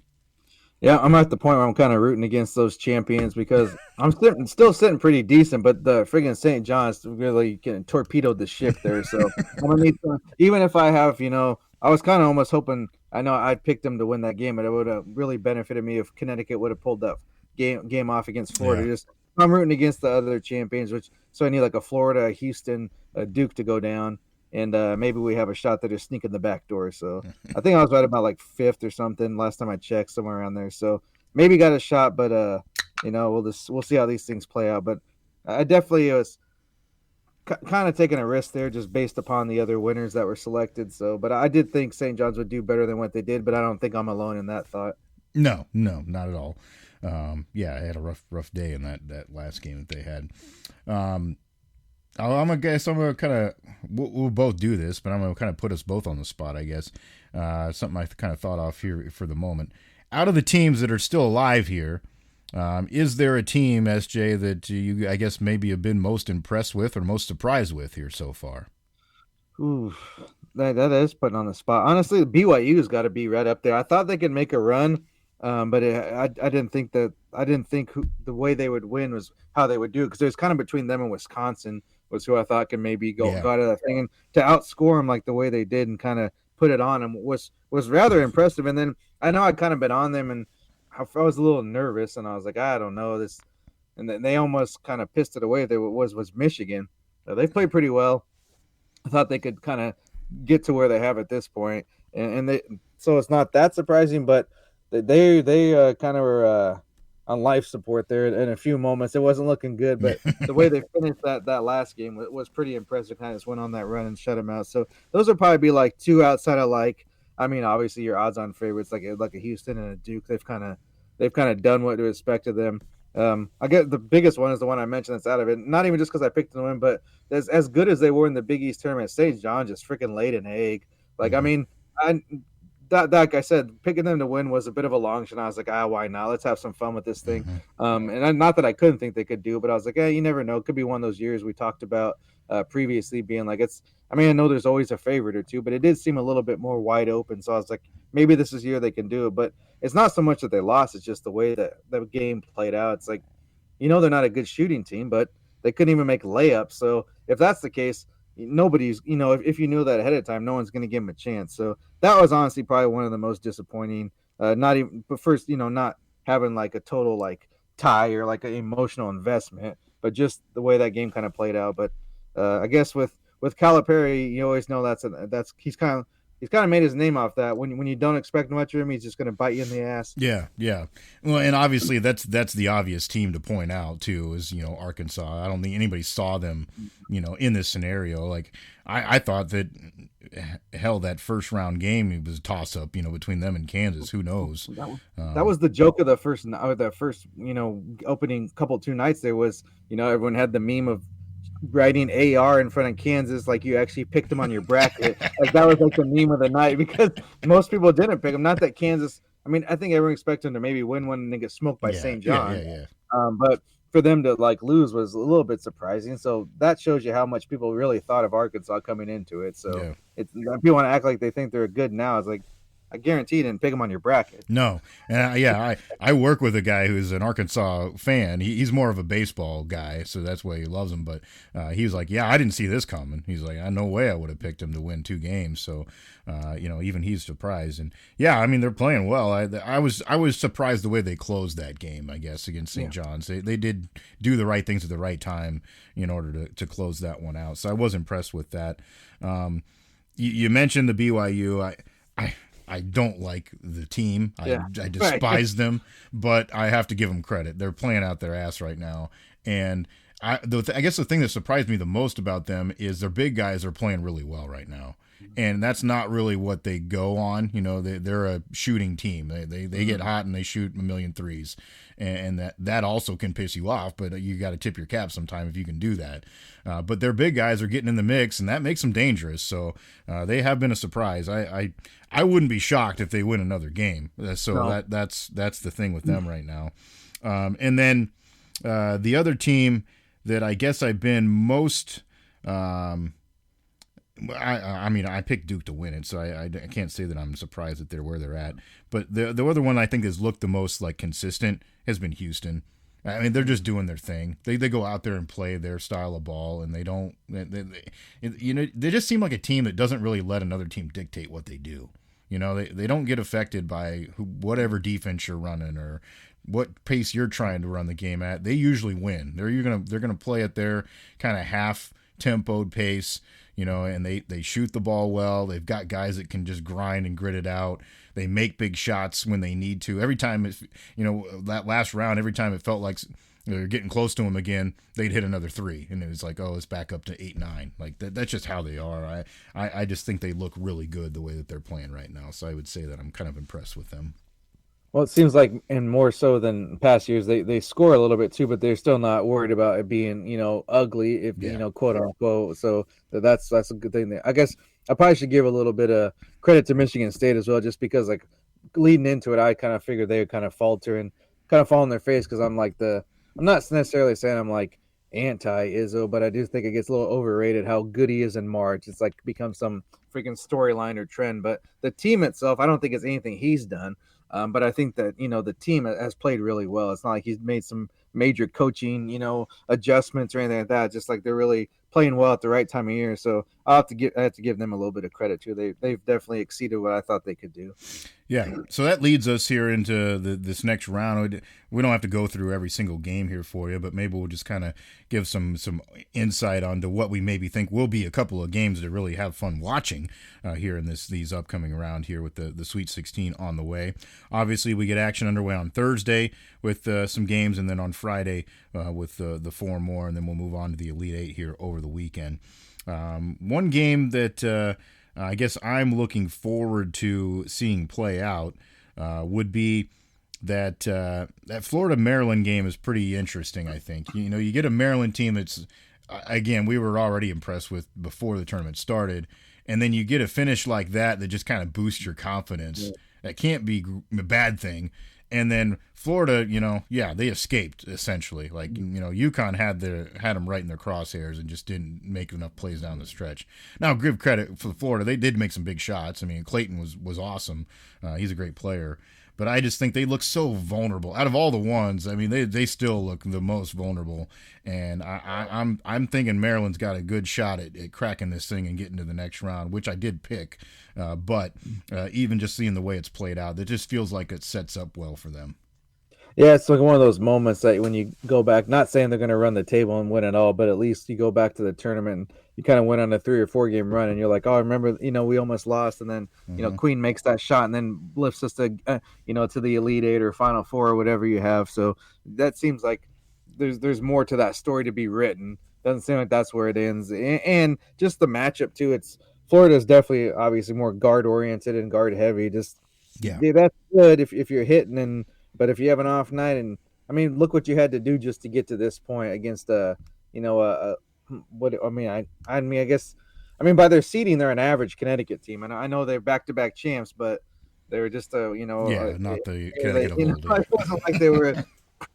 Yeah, I'm at the point where I'm kind of rooting against those champions because I'm still sitting pretty decent, but the friggin' St. John's really getting torpedoed the ship there. So I'm gonna need even if I have, I was kind of almost hoping. I know I picked them to win that game, but it would have really benefited me if Connecticut would have pulled that game off against Florida. Yeah. I'm rooting against the other champions, so I need like a Florida, a Houston, a Duke to go down. And maybe we have a shot that is sneaking the back door. So I think I was right about like fifth or something last time I checked, somewhere around there. So maybe got a shot, but we'll see how these things play out. But I definitely was kind of taking a risk there, just based upon the other winners that were selected. So, but I did think St. John's would do better than what they did, but I don't think I'm alone in that thought. No, not at all. I had a rough day in that last game that they had. I'm gonna kind of we'll both do this, but I'm gonna kind of put us both on the spot, I guess. Something I kind of thought off here for the moment. Out of the teams that are still alive here, is there a team, SJ, that you, I guess, maybe have been most impressed with or most surprised with here so far? Ooh, that is putting on the spot. Honestly, BYU's got to be right up there. I thought they could make a run, but I didn't think the way they would win was how they would do it, because it was kind of between them and Wisconsin was who I thought could maybe go out of that thing, and to outscore them like the way they did and kind of put it on them was rather impressive. And then I know I'd kind of been on them, and I was a little nervous, and I was like, I don't know this, and then they almost kind of pissed it away. There was Michigan. They played pretty well. I thought they could kind of get to where they have at this point, and they, so it's not that surprising, but they kind of were on life support there in a few moments. It wasn't looking good, but the way they finished that last game was pretty impressive. Kind of just went on that run and shut them out. So those would probably be like two outside of, like, I mean, obviously your odds-on favorites like a Houston and a Duke. They've kind of done what to expect of them. I get the biggest one is the one I mentioned that's out of it. Not even just because I picked them to win, but as good as they were in the Big East tournament, St. John just freaking laid an egg. Like I Mm-hmm. mean, I that like I said, picking them to win was a bit of a long shot. I was like, why not? Let's have some fun with this thing. Mm-hmm. Not that I couldn't think they could do, but I was like, you never know. It could be one of those years we talked about previously being like it's. I mean, I know there's always a favorite or two, but it did seem a little bit more wide open. So I was like, maybe this is the year they can do it. But it's not so much that they lost; it's just the way that the game played out. It's like they're not a good shooting team, but they couldn't even make layups. So if that's the case, nobody's if you knew that ahead of time, no one's going to give them a chance. So that was honestly probably one of the most disappointing. Not even, but first, not having like a total like tie or like an emotional investment, but just the way that game kind of played out. But I guess with Calipari, you always know that's he's kind of made his name off that. When you don't expect much of him, he's just going to bite you in the ass. Yeah, yeah. Well, and obviously that's the obvious team to point out too is Arkansas. I don't think anybody saw them, in this scenario. Like I thought that hell that first round game it was a toss up, between them and Kansas. Who knows? That was the joke of the first opening couple two nights. There was everyone had the meme of writing AR in front of Kansas like you actually picked them on your bracket. Like that was like the meme of the night because most people didn't pick them. Not that Kansas. I mean, I think everyone expected them to maybe win one and then get smoked by Yeah, St. yeah, yeah, John. yeah, But for them to like lose was a little bit surprising. So that shows you how much people really thought of Arkansas coming into it. So yeah. it's people want to act like they think they're good now. It's like I guarantee you didn't pick them on your bracket. No, and yeah, I work with a guy who's an Arkansas fan. He's more of a baseball guy, so that's why he loves him. But he was like, "Yeah, I didn't see this coming." He's like, "No way, I would have picked him to win 2 games." So, even he's surprised. And yeah, I mean, they're playing well. I was surprised the way they closed that game. I guess against St. Yeah. John's, they did do the right things at the right time in order to close that one out. So I was impressed with that. You mentioned the BYU. I I don't like the team. I Yeah. I Right. despise them, but I have to give them credit. They're playing out their ass right now, and I guess the thing that surprised me the most about them is their big guys are playing really well right now. And that's not really what they go on. They're a shooting team. They get hot and they shoot a million threes, and that also can piss you off. But you got to tip your cap sometime if you can do that. But their big guys are getting in the mix, and that makes them dangerous. So they have been a surprise. I wouldn't be shocked if they win another game. So No. that's the thing with them right now. And then the other team that I guess I've been most. I mean, I picked Duke to win it, so I can't say that I'm surprised that they're where they're at. But the other one I think has looked the most like consistent has been Houston. I mean, they're just doing their thing. They go out there and play their style of ball, and they don't. They just seem like a team that doesn't really let another team dictate what they do. They don't get affected by whatever defense you're running or what pace you're trying to run the game at. They usually win. They're gonna play at their kind of half tempoed pace. And they shoot the ball well. They've got guys that can just grind and grit it out. They make big shots when they need to. Every time, that last round, every time it felt like they're getting close to him again, they'd hit another three. And it was like, oh, it's back up to 8-9. Like, that's just how they are. I just think they look really good the way that they're playing right now. So I would say that I'm kind of impressed with them. Well, it seems like, and more so than past years, they score a little bit too, but they're still not worried about it being, ugly, if Yeah. quote unquote. So that's a good thing. There, I guess I probably should give a little bit of credit to Michigan State as well, just because like leading into it, I kind of figured they would kind of falter and kind of fall on their face because I'm not necessarily saying I'm like anti Izzo, but I do think it gets a little overrated how good he is in March. It's like become some freaking storyline or trend, but the team itself, I don't think it's anything he's done. But I think that the team has played really well. It's not like he's made some major coaching adjustments or anything like that. Just like they're really playing well at the right time of year. So I have to give them a little bit of credit too. They've definitely exceeded what I thought they could do. Yeah, so that leads us here into this next round. We don't have to go through every single game here for you, but maybe we'll just kind of give some insight onto what we maybe think will be a couple of games to really have fun watching here in these upcoming round here with the Sweet 16 on the way. Obviously, we get action underway on Thursday with some games, and then on Friday with the four more, and then we'll move on to the Elite Eight here over the weekend. One game that I guess I'm looking forward to seeing play out would be that Florida Maryland game is pretty interesting. I think you get a Maryland team that's again we were already impressed with before the tournament started, and then you get a finish like that just kind of boosts your confidence. That can't be a bad thing. And then Florida, they escaped essentially. Like UConn had them right in their crosshairs and just didn't make enough plays down the stretch. Now, give credit for Florida; they did make some big shots. I mean, Clayton was awesome. He's a great player. But I just think they look so vulnerable. Out of all the ones, I mean, they still look the most vulnerable. And I'm thinking Maryland's got a good shot at cracking this thing and getting to the next round, which I did pick. But even just seeing the way it's played out, it just feels like it sets up well for them. Yeah, it's like one of those moments that when you go back, not saying they're going to run the table and win it all, but at least you go back to the tournament and you kind of went on a 3 or 4 game run and you're like, oh, I remember, we almost lost. And then, Queen makes that shot and then lifts us to, to the Elite Eight or Final Four or whatever you have. So that seems like there's more to that story to be written. Doesn't seem like that's where it ends. And just the matchup too. Florida's definitely obviously more guard oriented and guard heavy. Just, that's good if you're hitting but if you have an off night, and I mean, look what you had to do just to get to this point against I guess by their seeding, they're an average Connecticut team, and I know they're back-to-back champs, but they're just not the Connecticut of old. It wasn't like they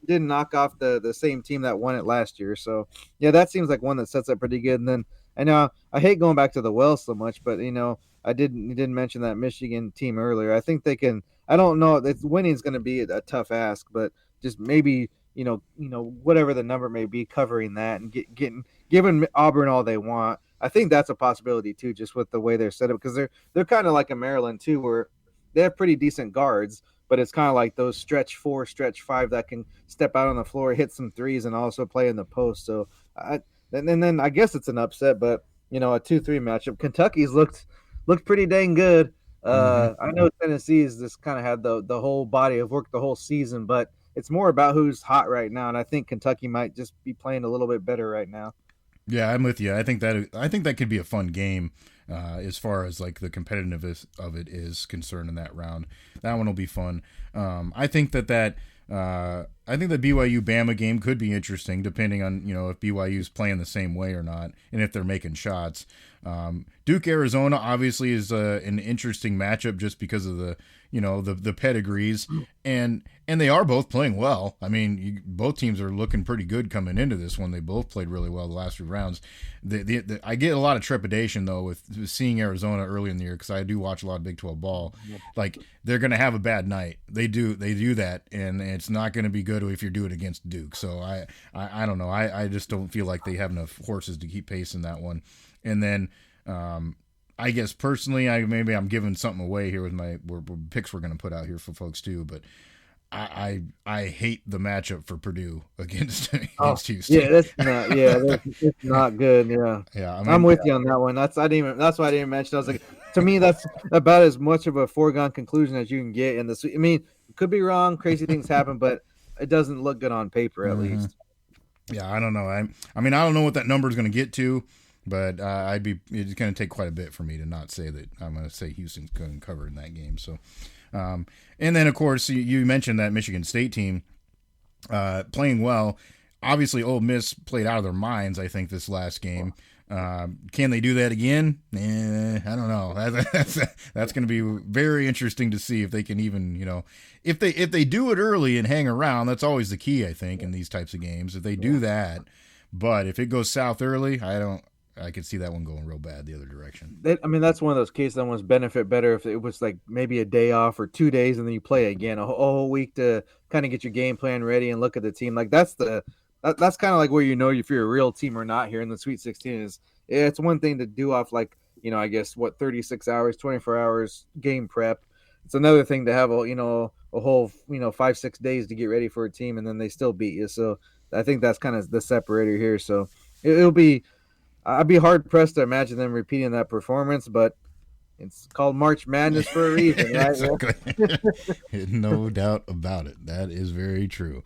didn't knock off the same team that won it last year. So yeah, that seems like one that sets up pretty good. And then I know I hate going back to the Wells so much, but you didn't mention that Michigan team earlier. I think they can. I don't know. Winning is going to be a tough ask, but just maybe whatever the number may be, covering that and giving Auburn all they want. I think that's a possibility too, just with the way they're set up, because they're kind of like a Maryland too, where they have pretty decent guards, but it's kind of like those stretch 4, stretch 5 that can step out on the floor, hit some threes, and also play in the post. So then I guess it's an upset, but a 2-3 matchup. Kentucky's looked pretty dang good. I know Tennessee's just kind of had the whole body of work the whole season, but it's more about who's hot right now, and I think Kentucky might just be playing a little bit better right now. Yeah, I'm with you. I think that could be a fun game as far as like the competitiveness of it is concerned in that round. That one will be fun. I think that I think the BYU Bama game could be interesting, depending on if BYU's playing the same way or not, and if they're making shots. Duke Arizona obviously is an interesting matchup just because of the pedigrees, and they are both playing well. I mean, both teams are looking pretty good coming into this one. They both played really well the last few rounds. I get a lot of trepidation though with seeing Arizona early in the year, because I do watch a lot of Big 12 ball. Like, they're going to have a bad night. They do that, and it's not going to be good if you do it against Duke. So I don't know. I just don't feel like they have enough horses to keep pace in that one. And then I guess personally, maybe I'm giving something away here with my picks we're going to put out here for folks too, but I hate the matchup for Purdue against Houston. Yeah, it's not good. Yeah, I'm with you on that one. That's why I didn't mention. I was like, to me, that's about as much of a foregone conclusion as you can get in this. I mean, could be wrong. Crazy things happen, but it doesn't look good on paper, at least. Yeah, I don't know. I mean, I don't know what that number is going to get to. But it's going to take quite a bit for me to not say that I'm going to say Houston's going to cover in that game. So, and then of course you mentioned that Michigan State team playing well. Obviously, Ole Miss played out of their minds, I think, this last game. Can they do that again? I don't know. That's going to be very interesting to see if they can even, if they do it early and hang around. That's always the key, I think, in these types of games. If they do that, but if it goes south early, I could see that one going real bad the other direction. That's one of those cases that one's benefit better if it was like maybe a day off or 2 days and then you play again a whole week to kind of get your game plan ready and look at the team. Like that's kind of like where if you're a real team or not here in the Sweet 16 is. It's one thing to do off like, I guess 36 hours, 24 hours game prep. It's another thing to have a whole 5-6 days to get ready for a team and then they still beat you. So I think that's kind of the separator here. So it'll be. I'd be hard pressed to imagine them repeating that performance, but it's called March Madness for a reason, right? Exactly. No doubt about it. That is very true.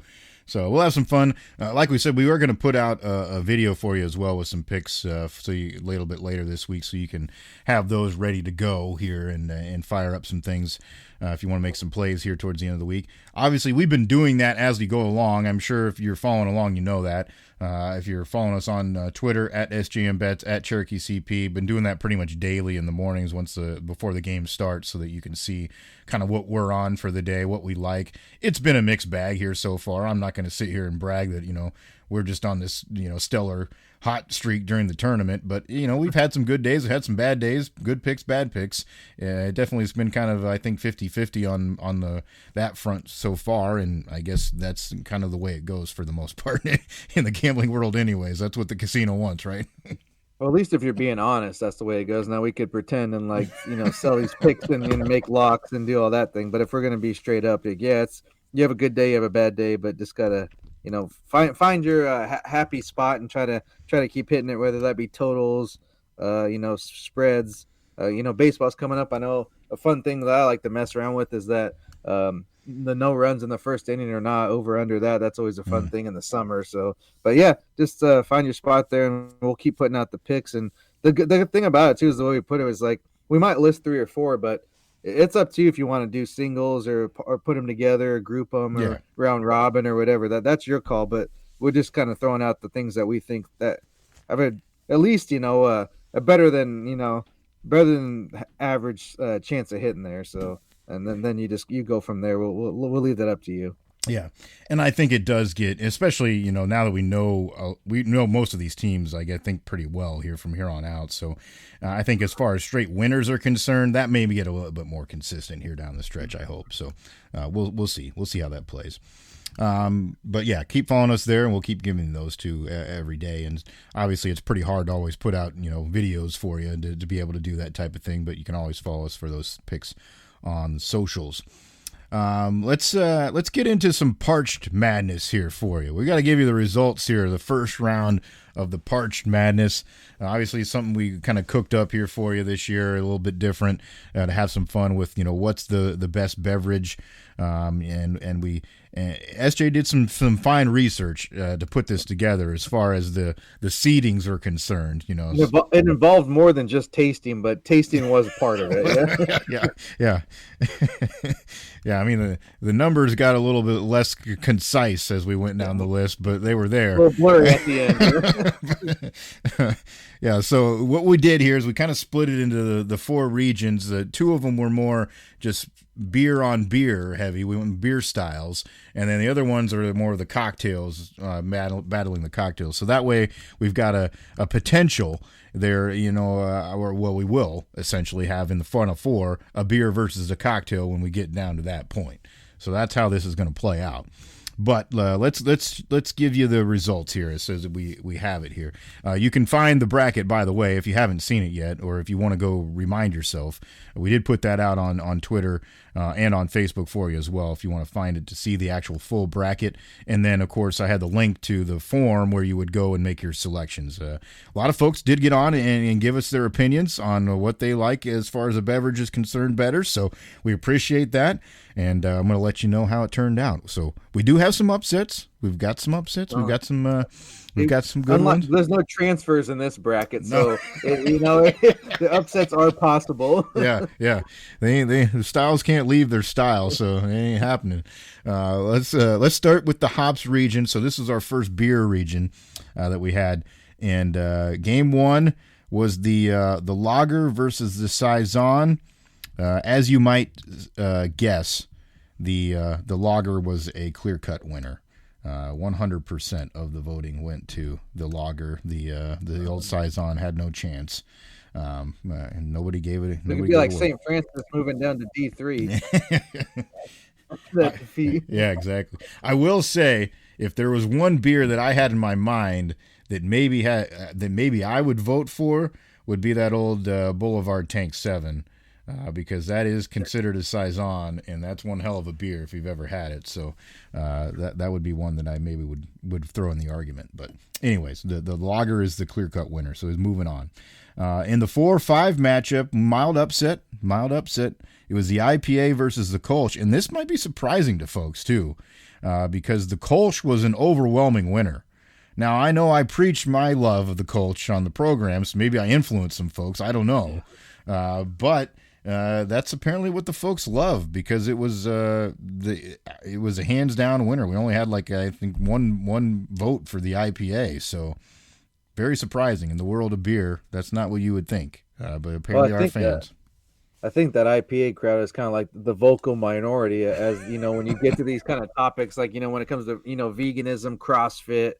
So we'll have some fun. Like we said, we are going to put out a video for you as well with some picks a little bit later this week, so you can have those ready to go here and fire up some things if you want to make some plays here towards the end of the week. Obviously, we've been doing that as we go along. I'm sure if you're following along, you know that. If you're following us on Twitter at SGMBets, at Cherokee CP, been doing that pretty much daily in the mornings before the game starts, so that you can see kind of what we're on for the day, what we like. It's been a mixed bag here so far. I'm not going to sit here and brag that, we're just on this, stellar hot streak during the tournament, but we've had some good days, we've had some bad days, good picks, bad picks. It definitely has been kind of, I think, 50-50 on that front so far, and I guess that's kind of the way it goes for the most part in the gambling world anyways. That's what the casino wants, right? Well, at least if you're being honest, that's the way it goes. Now we could pretend and sell these picks and make locks and do all that thing, but if we're going to be straight up, you have a good day, you have a bad day, but just gotta find your happy spot and try to keep hitting it, whether that be totals, spreads. Baseball's coming up. I know a fun thing that I like to mess around with is that the no runs in the first inning or not, over under that. That's always a fun thing in the summer. So, but yeah, just find your spot there, and we'll keep putting out the picks. And the good thing about it too is the way we put it was like we might list 3 or 4, but it's up to you if you want to do singles or put them together, or group them, or round robin or whatever. That's your call. But we're just kind of throwing out the things that we think that have at least a better than average chance of hitting there. So, and then you go from there. We'll leave that up to you. Yeah, and I think it does get, especially now that we know most of these teams, I think pretty well from here on out. So I think as far as straight winners are concerned, that may get a little bit more consistent here down the stretch. I hope so. We'll see how that plays. But yeah, keep following us there, and we'll keep giving those to every day. And obviously, it's pretty hard to always put out videos for you to be able to do that type of thing. But you can always follow us for those picks on socials. Let's get into some Parched Madness here for you. We got to give you the results here, the first round of the Parched Madness. Obviously, something we kind of cooked up here for you this year, a little bit different, to have some fun with. What's the best beverage, and SJ did some fine research to put this together as far as the seedings are concerned. It involved more than just tasting, but tasting was part of it. Yeah. Yeah, I mean, the numbers got a little bit less concise as we went down the list, but they were there. A little blurry at the end. Yeah, so what we did here is we kind of split it into the 4 regions. 2 of them were more just beer on beer heavy. We went beer styles, and then the other ones are more of the cocktails, battling the cocktails. So that way we've got a potential there, or we will essentially have in the final 4 a beer versus a cocktail when we get down to that point. So that's how this is going to play out. But let's give you the results here. It says that we have it here. You can find the bracket, by the way, if you haven't seen it yet, or if you want to go remind yourself. We did put that out on Twitter and on Facebook for you as well, if you want to find it to see the actual full bracket. And then, of course, I had the link to the form where you would go and make your selections. A lot of folks did get on and give us their opinions on what they like as far as a beverage is concerned better. So we appreciate that. And I'm going to let you know how it turned out. So we do have some upsets. We've got some upsets. We've got some good ones. There's no transfers in this bracket, so the upsets are possible. Yeah. The styles can't leave their style, so it ain't happening. Let's start with the hops region. So this is our first beer region that we had, and game 1 was the lager versus the saison. As you might guess, the lager was a clear-cut winner. 100% of the voting went to the lager. The old saison had no chance, and nobody gave it. It could be like St. Francis moving down to D3. That defeat. Yeah, exactly. I will say, if there was one beer that I had in my mind that maybe I would vote for, would be that old Boulevard Tank 7. Because that is considered a saison, and that's one hell of a beer if you've ever had it. So that would be one that I maybe would throw in the argument. But anyways, the lager is the clear-cut winner, so he's moving on. In the 4-5 matchup, mild upset. It was the IPA versus the Kolsch, and this might be surprising to folks too, because the Kolsch was an overwhelming winner. Now, I know I preach my love of the Kolsch on the program, so maybe I influenced some folks. I don't know. But That's apparently what the folks love, because it was it was a hands down winner. We only had like, I think, one vote for the IPA, so very surprising in the world of beer. That's not what you would think, but Well, apparently our fans. I think that IPA crowd is kind of like the vocal minority, as you know, when you get to these kind of topics, like, you know, when it comes to, you know, veganism, CrossFit,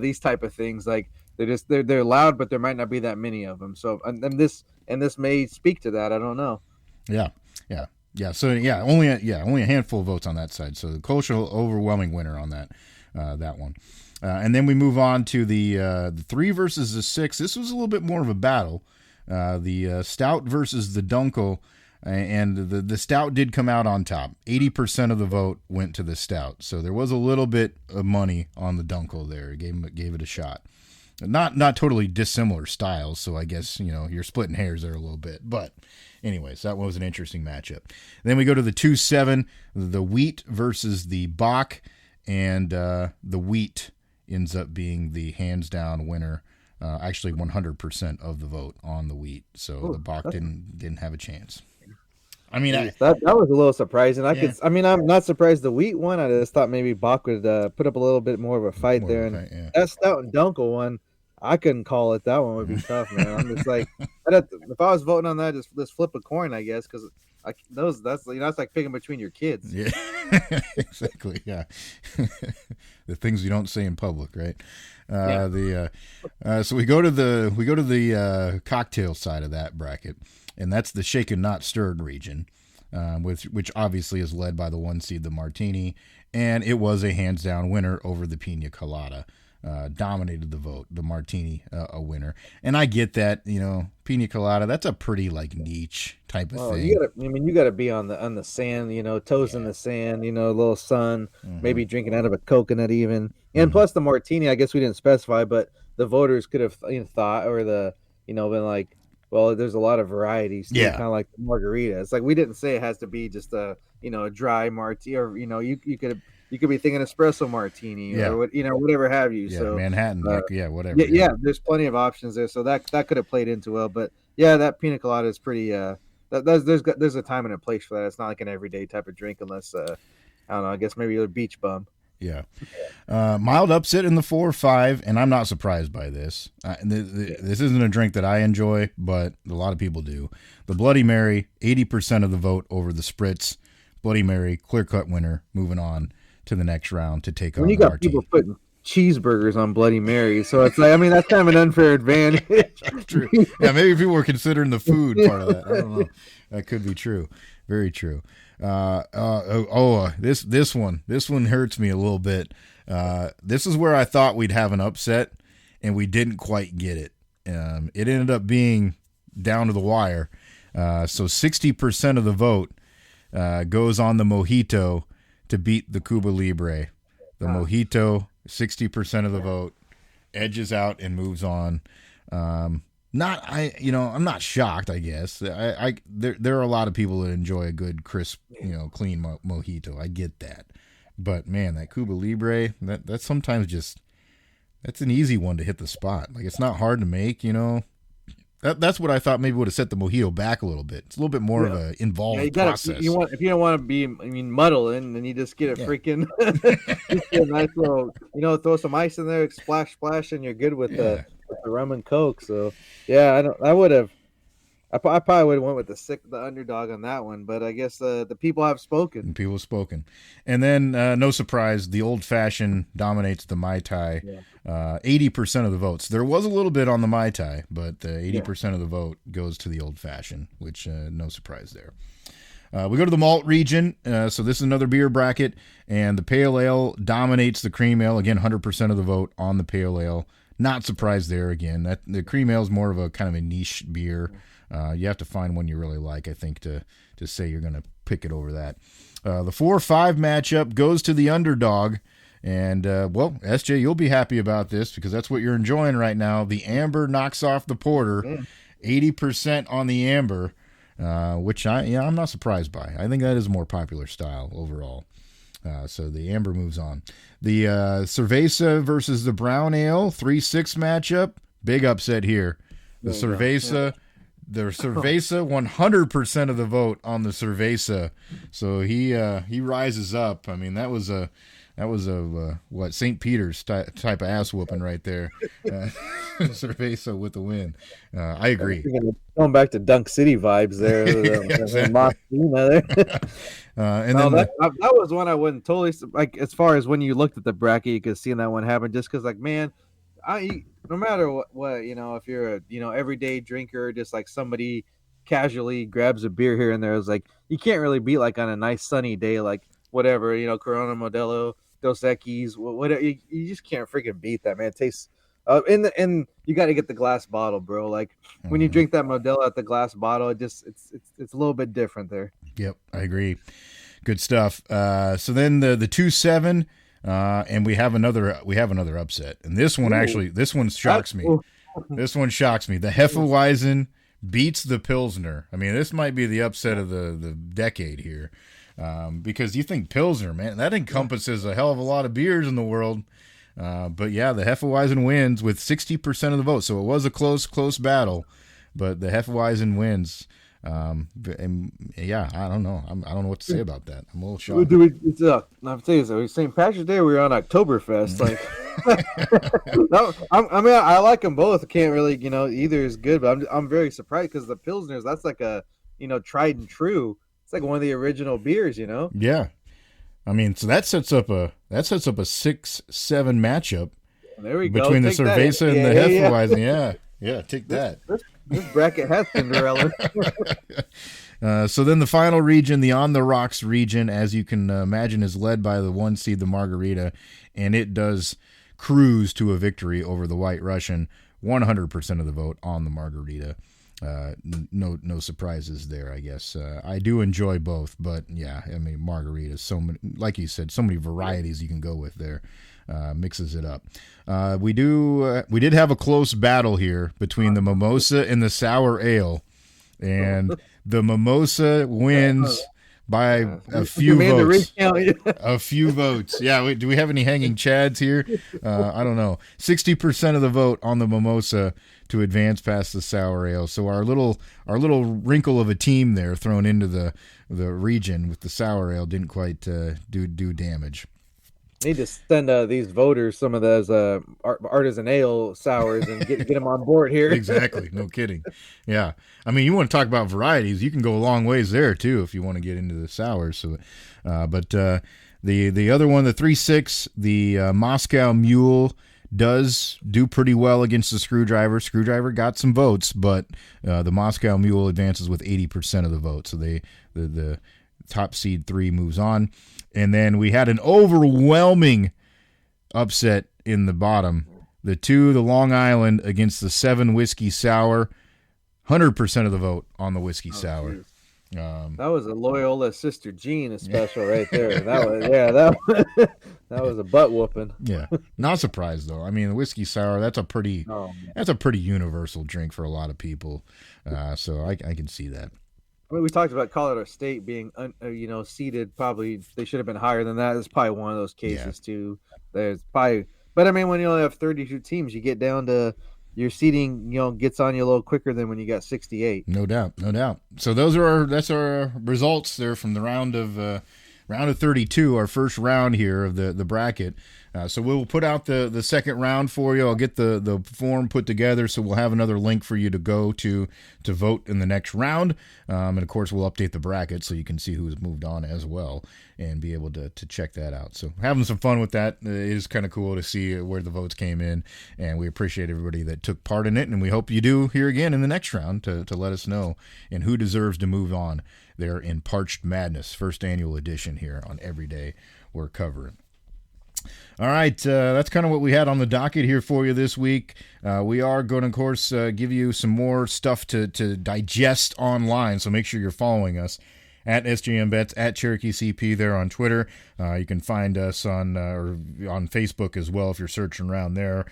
these type of things, like they're loud, but there might not be that many of them. So, and this may speak to that. I don't know. Yeah, yeah, yeah. So only a handful of votes on that side. So the cultural overwhelming winner on that one. And then we move on to the 3 versus the 6. This was a little bit more of a battle. The stout versus the Dunkel, and the stout did come out on top. 80% of the vote went to the stout, so there was a little bit of money on the Dunkel there. It gave it a shot. Not totally dissimilar styles, so I guess, you know, you're splitting hairs there a little bit. But anyways, that was an interesting matchup. Then we go to the 2-7, the wheat versus the Bach, and the wheat ends up being the hands down winner. Actually 100% of the vote on the wheat, so the Bach didn't have a chance. I mean, that was a little surprising. Yeah. I'm not surprised the wheat one. I just thought maybe Bach would put up a little bit more of a fight there. And that stout and Dunkel one, I couldn't call it. That one would be tough, man. I'm just like, if I was voting on that, just flip a coin, I guess, because that's, you know, it's like picking between your kids. Yeah, exactly. Yeah, the things you don't say in public, right? So we go to the cocktail side of that bracket, and that's the shaken not stirred region, which obviously is led by the 1 seed, the Martini, and it was a hands down winner over the Pina Colada. Dominated the vote, the Martini a winner. And I get that, you know, Pina Colada, that's a pretty like niche type of thing. You gotta be on the sand, you know, toes in the sand, you know, a little sun, maybe drinking out of a coconut even. And plus the Martini, I guess we didn't specify, but the voters could have, you know, thought, or been like, well, there's a lot of varieties too, kind of like the margarita. It's like, we didn't say it has to be just a dry martini, or, you know, you could be thinking espresso martini, or what, you know, whatever have you. Yeah, so Manhattan, whatever. Yeah, there's plenty of options there, so that could have played into well. But yeah, that Pina Colada is pretty. There's a time and a place for that. It's not like an everyday type of drink, unless I don't know. I guess maybe you're a beach bum. Yeah. Mild upset in the 4-5, and I'm not surprised by this. This isn't a drink that I enjoy, but a lot of people do. The Bloody Mary, 80% of the vote over the Spritz. Bloody Mary, clear-cut winner, moving on to the next round to take on when you got people putting cheeseburgers on Bloody Mary, so it's like, I mean, that's kind of an unfair advantage. True. Yeah, maybe people were considering the food part of that. I don't know. That could be true. Very true. This one hurts me a little bit. This is where I thought we'd have an upset, and we didn't quite get it. It ended up being down to the wire. So 60% of the vote goes on the Mojito to beat the Cuba Libre. The Mojito, 60% of the vote, edges out and moves on. I'm not shocked, I guess. There are a lot of people that enjoy a good, crisp, clean mojito. I get that. But man, that Cuba Libre, that's sometimes that's an easy one to hit the spot. Like, it's not hard to make, That's what I thought maybe would have set the mojito back a little bit. It's a little bit more of an involved process. If you don't want to be, muddling, then you just get a freaking just get a nice little, throw some ice in there, splash, and you're good with the rum and Coke. So yeah, I probably would have went with the underdog on that one, but I guess the people have spoken. People have spoken. And then no surprise, the old fashioned dominates the Mai Tai. 80% of the votes. There was a little bit on the Mai Tai, but 80% of the vote goes to the old fashioned, which no surprise there. We go to the malt region. So this is another beer bracket, and the pale ale dominates the cream ale. Again, 100% of the vote on the pale ale. Not surprised there again. That the cream ale is more of a kind of a niche beer. You have to find one you really like, I think, to say you're going to pick it over that. The 4-5 matchup goes to the underdog. And, SJ, you'll be happy about this because that's what you're enjoying right now. The Amber knocks off the Porter, 80% on the Amber, which I'm not surprised by. I think that is a more popular style overall. So the Amber moves on. The Cerveza versus the Brown Ale, 3-6 matchup. Big upset here. The Cerveza the Cerveza, 100% of the vote on the Cerveza. So he rises up. I mean, that was a what, St. Peter's type of ass whooping right there. Cerveza with the win. I agree. Going back to Dunk City vibes there. Exactly. There. And No, then that was one I wouldn't totally like. As far as when you looked at the bracket, you could see that one happen. Just because, like, man, no matter what if you're a everyday drinker, just like somebody casually grabs a beer here and there, it's like you can't really beat like on a nice sunny day, like whatever Corona Modelo, Dos Equis, whatever. You just can't freaking beat that, man. It tastes. And you got to get the glass bottle, bro. Like when you drink that Modelo at the glass bottle, it's a little bit different there. Yep, I agree. Good stuff. So then the 2-7, and we have another upset, and this one shocks me. This one shocks me. The Hefeweizen beats the Pilsner. I mean, this might be the upset of the decade here, because you think Pilsner, man, that encompasses a hell of a lot of beers in the world. But yeah, the Hefeweizen wins with 60% of the vote. So it was a close battle, but the Hefeweizen wins. And yeah, I don't know. I don't know what to say about that. I'm a little shocked. I'll tell you so. St. Patrick's Day, we were on Oktoberfest. Like, I mean, I like them both. Can't really, either is good. But I'm very surprised because the Pilsners, that's like a, tried and true. It's like one of the original beers. Yeah. I mean, so that sets up a 6-7 matchup. There we go. Between the Cerveza and the Hefeweizen. Yeah, take that. This bracket has Cinderella. So then the final region, the On the Rocks region, as you can imagine, is led by the 1 seed, the Margarita, and it does cruise to a victory over the White Russian. 100% of the vote on the Margarita. No surprises there, I guess. I do enjoy both, but yeah, I mean, Margarita, so many, like you said, so many varieties you can go with there. Mixes it up. We did have a close battle here between the Mimosa and the Sour Ale, and the Mimosa wins by a few votes. A few votes. Yeah. Do we have any hanging chads here? I don't know. 60% of the vote on the Mimosa to advance past the Sour Ale. So our little wrinkle of a team there thrown into the region with the Sour Ale didn't quite do damage. Need to send these voters some of those artisan ale sours and get them on board here. Exactly. No kidding. Yeah. I mean, you want to talk about varieties, you can go a long ways there too if you want to get into the sours. So, but the other one, the 3-6, the Moscow Mule does do pretty well against the Screwdriver. Screwdriver got some votes, but the Moscow Mule advances with 80% of the vote. So the top seed 3 moves on. And then we had an overwhelming upset in the bottom. The Long Island against the 7 Whiskey Sour. 100% of the vote on the Whiskey Sour. That was a Loyola Sister Jean special right there. That was a butt whooping. Yeah, not surprised though. I mean, the Whiskey Sour, that's a pretty universal drink for a lot of people. So I can see that. I mean, we talked about Colorado State being, seeded. Probably they should have been higher than that. It's probably one of those cases too. There's probably, but I mean, when you only have 32 teams, you get down to your seeding. Gets on you a little quicker than when you got 68. No doubt. So that's our results there from the round of 32, our first round here of the bracket. So we'll put out the second round for you. I'll get the form put together, so we'll have another link for you to go to vote in the next round. And of course, we'll update the bracket so you can see who's moved on as well and be able to check that out. So having some fun with that. It is kind of cool to see where the votes came in, and we appreciate everybody that took part in it, and we hope you do here again in the next round to let us know and who deserves to move on there in Parched Madness, first annual edition here on Everyday We're Covering. All right, that's kind of what we had on the docket here for you this week. We are going to, of course, give you some more stuff to digest online, so make sure you're following us at SJM Bets, at Cherokee CP there on Twitter. You can find us on or on Facebook as well if you're searching around there.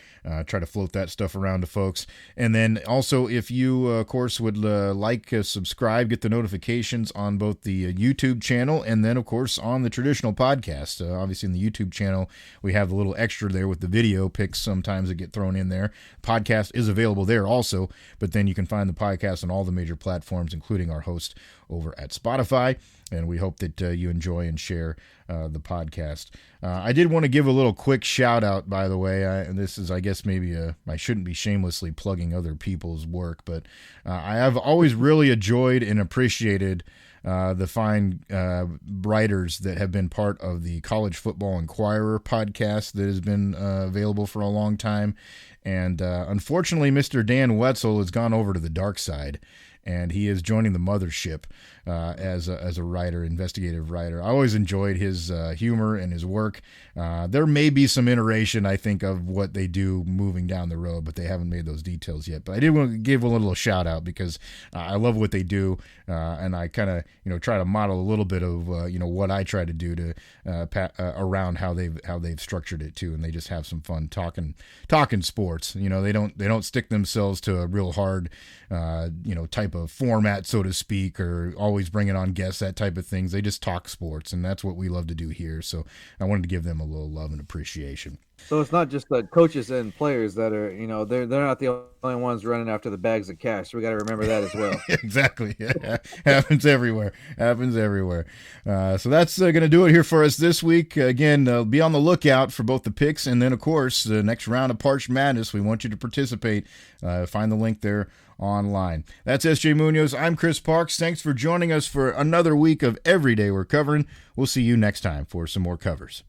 Try to float that stuff around to folks. And then also, if you, of course, would like, subscribe, get the notifications on both the YouTube channel and then, of course, on the traditional podcast. Obviously, in the YouTube channel, we have a little extra there with the video picks sometimes that get thrown in there. Podcast is available there also, but then you can find the podcast on all the major platforms, including our host over at Spotify. And we hope that you enjoy and share the podcast. I did want to give a little quick shout out, by the way. And this is, I guess, maybe I shouldn't be shamelessly plugging other people's work, but I have always really enjoyed and appreciated the fine writers that have been part of the College Football Inquirer podcast that has been available for a long time. And unfortunately, Mr. Dan Wetzel has gone over to the dark side, and he is joining the mothership as a writer, investigative writer. I always enjoyed his humor and his work. There may be some iteration, I think, of what they do moving down the road, but they haven't made those details yet. But I did want to give a little shout out because I love what they do, and I kind of try to model a little bit of what I try to do to around how they've structured it too, and they just have some fun talking sports. They don't stick themselves to a real hard type of format, so to speak, or always bringing on guests, that type of things. They just talk sports, and that's what we love to do here. So I wanted to give them a little love and appreciation. So it's not just the coaches and players that are, they're not the only ones running after the bags of cash. So we got to remember that as well. Exactly. Yeah. Happens everywhere. So that's going to do it here for us this week. Again, be on the lookout for both the picks and then, of course, the next round of Parched Madness. We want you to participate. Find the link there online. That's SJ Munoz. I'm Chris Parks. Thanks for joining us for another week of Every Day We're Covering. We'll see you next time for some more covers.